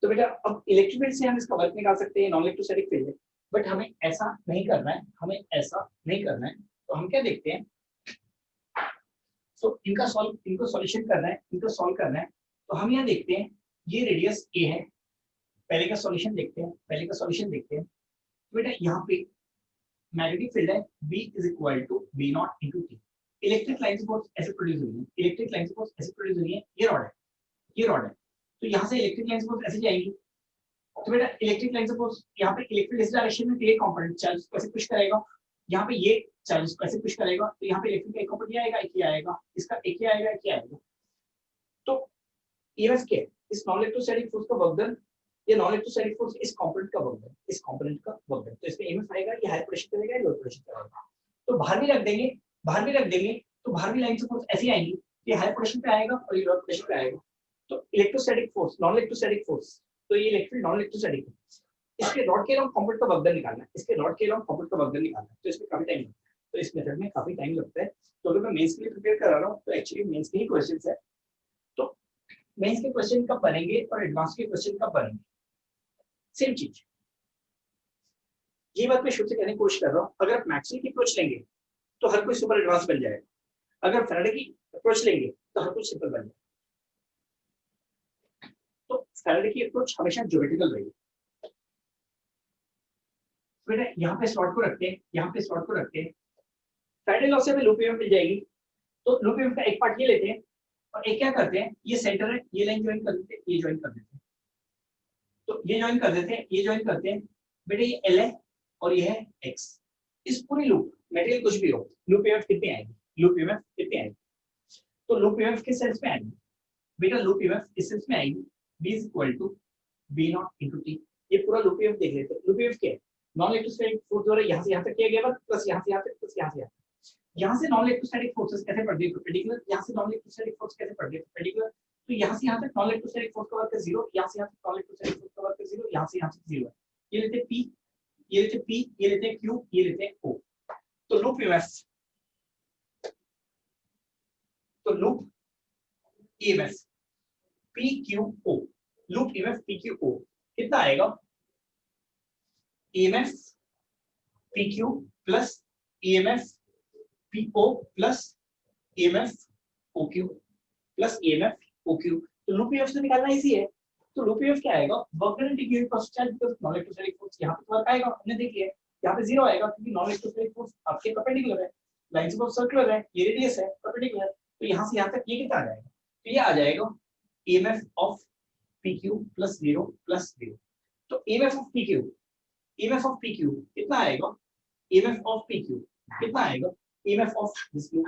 तो बेटा अब इलेक्ट्रिक फील्ड से हम इसका वर्क निकाल सकते हैं, नॉन इलेक्ट्रोस्टैटिक फील्ड है, बट हमें ऐसा नहीं करना है, तो हम क्या देखते हैं, तो इनको सॉल्यूशन करना है, तो हम यहाँ देखते हैं ये रेडियस A है, पहले का सॉल्यूशन देखते हैं, तो बेटा यहाँ पे मैग्नेटिक फील्ड है B is equal to B not into T। Electric line से फोर्स ऐसे प्रोड्यूस हुई है, ये रॉड है, तो यहाँ से इलेक्ट्रिक लाइन से फोर्स ऐसे जाएगी, तो बेटा इलेक्ट्रिक लाइन से फोर्स यहाँ पे इलेक्ट्रिक इस डायरेक्शन में, ये कंपोनेंट चार्ज को ऐसे पुश करेगा, यहाँ पे ये चार्ज को ऐसे पुश करेगा, तो यहाँ पे इलेक्ट्रिक का एक कंपोनेंट ये आएगा, इसका एक आएगा, तो ईएमएफ क्या है, इस नॉन इलेक्ट्रोस्टैटिक फोर्स का वर्क डन, ये नॉन इलेक्ट्रोस्टैटिक फोर्स इस कंपोनेंट का वर्क डन, तो इसमें ईएमएफ आएगा, ये हाई प्रेशर करेगा, लो प्रेशर करेगा। तो बाहर भी रख देंगे, तो बाहर भी लाइन से फोर्स ऐसी आएंगी, ये हाई प्रेशर पे आएगा और ये लो प्रेशर पे आएगा। तो electrostatic force, non electrostatic force, तो ये इलेक्ट्रिक नॉन इलेक्ट्रोस्टैटिक है, इसके रॉड के अराउंड कंपोनेंट का वर्क डन निकालना है, तो इसमें काफी टाइम लगता है, तो इस मेथड में काफी टाइम लगता है। तो अगर मैं मेंस के लिए प्रिपेयर करा रहा हूँ, तो एक्चुअली मेंस के ही क्वेश्चंस है, तो मेंस के क्वेश्चन कब बनेंगे और एडवांस के क्वेश्चन कब बनेंगे, सेम चीज, ये बात मैं शुरू से कहने की कोशिश कर रहा हूँ। अगर आप मैक्सवेल की अप्रोच लेंगे तो हर कोई सुपर एडवांस बन जाएगा, अगर फैराडे की अप्रोच लेंगे तो हर कुछ सिंपल बन जाएगा। तो फैराडे की अप्रोच हमेशा ज्योमेट्रिकल रहेगी। बेटा यहाँ पे स्लॉट को रखते हैं, फैराडे लॉ से हमें लूप ईएमएफ मिल जाएगी, तो लूप ईएमएफ का एक पार्ट ये लेते हैं और एक क्या करते हैं, ये सेंटर है, ये लाइन ज्वाइन कर देते हैं, ये ज्वाइन कर देते हैं, तो ये ज्वाइन करते हैं, बेटा ये L है और ये है X। इस पूरी लूप मटेरियल कुछ भी हो, लूप ईएमएफ कितनी आएगी, तो लूप ईएमएफ किस सेंस में आएगी, बेटा लूप ईएमएफ इस सेंस में आएगी, B is equal to B not into T। ये पूरा लूप ईएमएफ देख लेते हैं। लूप ईएमएफ क्या है, नॉन इलेक्ट्रोस्टैटिक फोर्स द्वारा यहाँ से यहाँ तक किया गया, प्लस यहाँ से यहाँ तक, प्लस यहाँ से नॉन इलेक्ट्रोस्टैटिक फोर्सेस कैसे पढ़ते हैं परपेंडिकुलर, यहाँ से नॉन इलेक्ट्रोस्टैटिक फोर्स कैसे पढ़ते हैं परपेंडिकुलर, तो यहाँ से यहाँ तक नॉन इलेक्ट्रोस्टैटिक फोर्स का वर्क है 0, यहाँ से यहाँ तक नॉन इलेक्ट्रोस्टैटिक फोर्स का वर्क है 0, यहाँ से यहाँ तक 0 है। ये लेते हैं P, ये लेते हैं Q, ये लेते हैं O। तो लूप ईएमएफ, तो loop EMF PQO, loop EMF PQO कितना आएगा? EMF PQ plus EMF PO plus EMF OQ plus EMF OQ। तो लूप ईएमएफ से निकालना इजी है। तो लूप ईएमएफ क्या आएगा? Work done into given cross charge because non electrostatic force यहाँ पे वर्क आएगा, हमने देख लिया। यहाँ पे 0 आएगा क्योंकि नॉन इलेक्ट्रोस्टैटिक फोर्स आपके परपेंडिकुलर है, लाइंस ऑफ सर्कुलर है, ये रेडियस है, परपेंडिकुलर। तो यहाँ से यहाँ तक ये कितना आ जाएगा? तो ये आ जाएगा EMF of PQ plus 0 plus 0। तो EMF of PQ, EMF of PQ कितना आएगा? ईएमएफ ऑफ PQ कितना आएगा? EMF of this loop.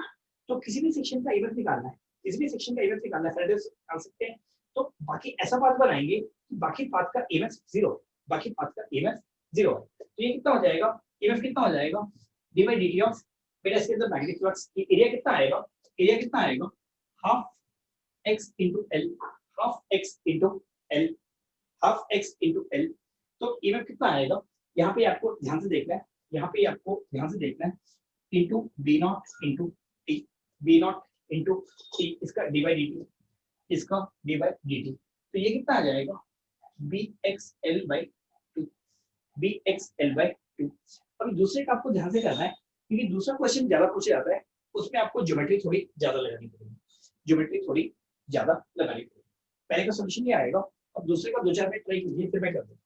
तो किसी भी सेक्शन का ईएमएफ निकालना है, किसी भी सेक्शन का ईएमएफ निकालना है, फैराडे निकाल सकते हैं। तो बाकी ऐसा पाथ बनाएंगे कि बाकी पाथ का ईएमएफ 0, बाकी पाथ का ईएमएफ 0 है। तो ये कितना हो जाएगा? ईएमएफ कितना हो जाएगा? डी बाई dt ऑफ, फिर इसके अंदर मैग्नेटिक फ्लक्स, ये एरिया कितना आएगा? एरिया कितना आएगा? Half x into L, half x into L, half x into L। तो ईएमएफ कितना आएगा? यहाँ पे आपको ध्यान से देखना है, यहाँ पे आपको ध्यान से देखना है, into B not into T, B not into T, इसका डी बाई डी टी, इसका डी बाई डी टी। तो ये कितना आ जाएगा? B X L by two, B X L by two. अभी दूसरे का आपको ध्यान से करना है क्योंकि दूसरा क्वेश्चन ज्यादा पूछा जाता है, उसमें आपको ज्योमेट्री थोड़ी ज्यादा लगानी पड़ेगी, ज्योमेट्री थोड़ी ज्यादा लगानी पड़ेगी। पहले का सोल्यूशन ये आएगा, अब दूसरे का 2-4 मिनट ट्राई कीजिए, फिर मैं कर दूँ।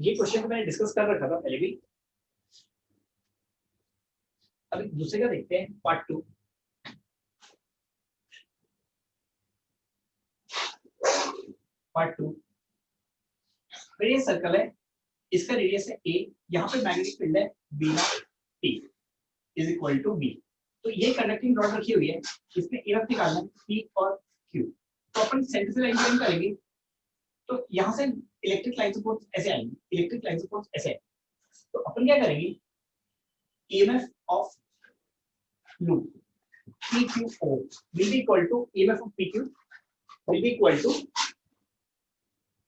ये क्वेश्चन को मैंने डिस्कस कर रखा था पहले भी। अभी दूसरे का देखते हैं, पार्ट 2। पार्ट 2 फिर ये सर्कल है, इसका रेडियस है a, यहाँ पे मैग्नेटिक फील्ड है b not t is equal to b। तो ये कंडक्टिंग रॉड रखी हुई है, इसमें ईएमएफ निकालना है p और q। तो अपन सेंटर से लाइन ज्वाइन करेंगे, तो यहाँ से इलेक्ट्रिक लाइन सपोर्ट ऐसे आएंगे, इलेक्ट्रिक लाइन सपोर्ट ऐसे आएंगे। तो अपन क्या करेंगे? EMF of loop PQO will be equal to EMF of PQ will be equal to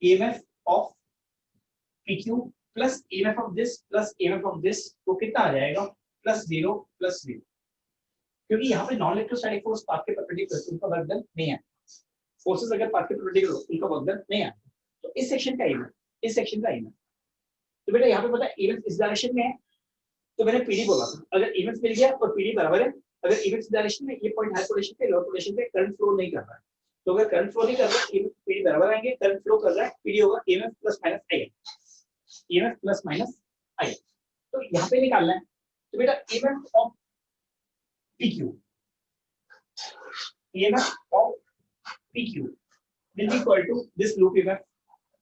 EMF of PQ plus EMF of this plus EMF of this। तो कितना आ जाएगा? +0 +0। क्योंकि यहाँ पे नॉन इलेक्ट्रोस्टैटिक फोर्स पाथ के परपेंडिकुलर, उनका work done नहीं है। फोर्सेस अगर पाथ के परपेंडिकुलर उनका वर्क डन नहीं है। तो इस सेक्शन का EMF, इस सेक्शन का EMF, तो बेटा यहाँ पे पता है EMF इस डायरेक्शन में है, तो मैंने PD बोला था। अगर EMF मिल गया और PD बराबर है, अगर EMF इस डायरेक्शन में, ये पॉइंट हाई पोटेंशियल पे लो पोटेंशियल पे करंट फ्लो नहीं कर रहा है, तो अगर करंट फ्लो नहीं कर रहा है, EMF PD बराबर आएंगे, करंट फ्लो कर रहा है, PD होगा EMF plus minus IL, EMF plus minus IL। तो यहाँ पे निकालना है, तो बेटा EMF of PQ, EMF of PQ will be equal to this loop EMF,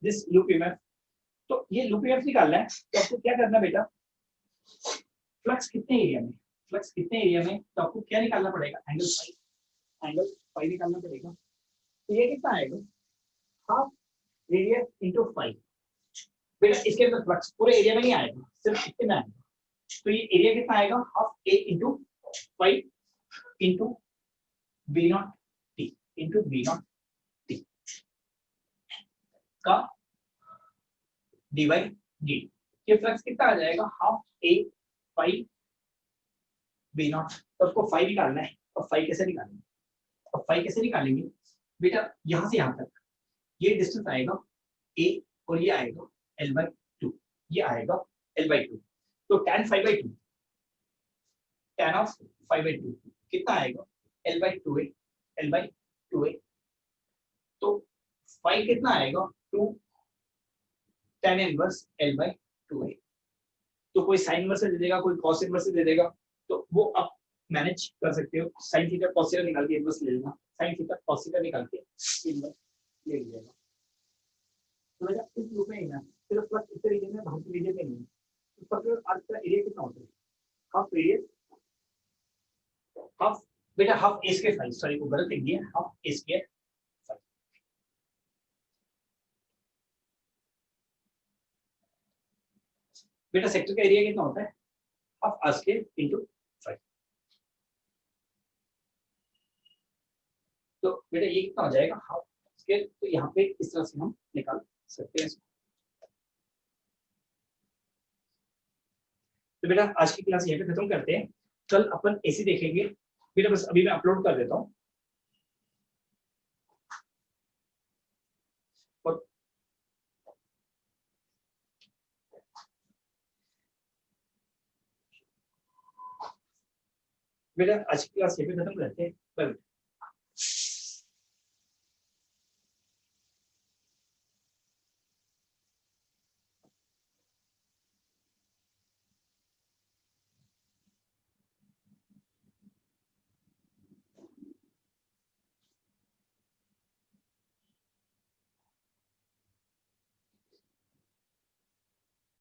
this loop EMF। तो ये लूप EMF निकालना है, तो आपको क्या करना बेटा? फ्लक्स कितने एरिया में, फ्लक्स कितने एरिया में, तो आपको क्या निकालना पड़ेगा? एंगल फाई निकालना पड़ेगा। तो ये कितना आएगा? Half radius into phi. बेटा इसके अंदर फ्लक्स पूरे एरिया में नहीं आएगा, सिर्फ कितने में आएगा। तो ये एरिया कितना आएगा? Half a into phi into b not t into b not t का डी बाई डी। ये फ्लक्स कितना आ जाएगा? Half a phi b not. तो आपको फाई निकालना है, और फाई कैसे निकालेंगे? अब फाई कैसे निकालेंगे बेटा? यहाँ से यहाँ तक ये डिस्टेंस आएगा a और ये आएगा l/2, ये आएगा l/2। तो tan phi/2, tan of phi/2 कितना आएगा? l/2a, l/2a। तो फाई कितना आएगा? 2 tan इनवर्स l/2a। तो कोई साइन इनवर्स दे देगा, कोई कॉस इनवर्स दे देगा, तो वो आप मैनेज कर सकते हो। साइन थीटा कॉस थीटा निकाल के इनवर्स ले लेना, साइन थीटा कॉस थीटा निकाल के इनवर्स ले लीजिएगा। तो बेटा इस रूप में ही ना, सिर्फ फ्लक्स इस तरीके में बाहर के रीजन में नहीं है। तो सबसे आज का एरिया कितना होता है? हाफ रेडियस, हाफ बेटा half a square phi, sorry वो गलत लिख दिया, हाफ a स्क्वायर फाई। बेटा सेक्टर का एरिया कितना होता है? Half r square into phi. तो बेटा ये कितना हो जाएगा? हाफ ठीक है, तो यहाँ पे इस तरह से हम निकाल सकते हैं। तो बेटा आज की क्लास यहीं पे खत्म करते हैं, कल अपन ऐसे देखेंगे। बेटा बस अभी मैं अपलोड कर देता हूँ। और बेटा आज की क्लास यहीं पे खत्म करते हैं।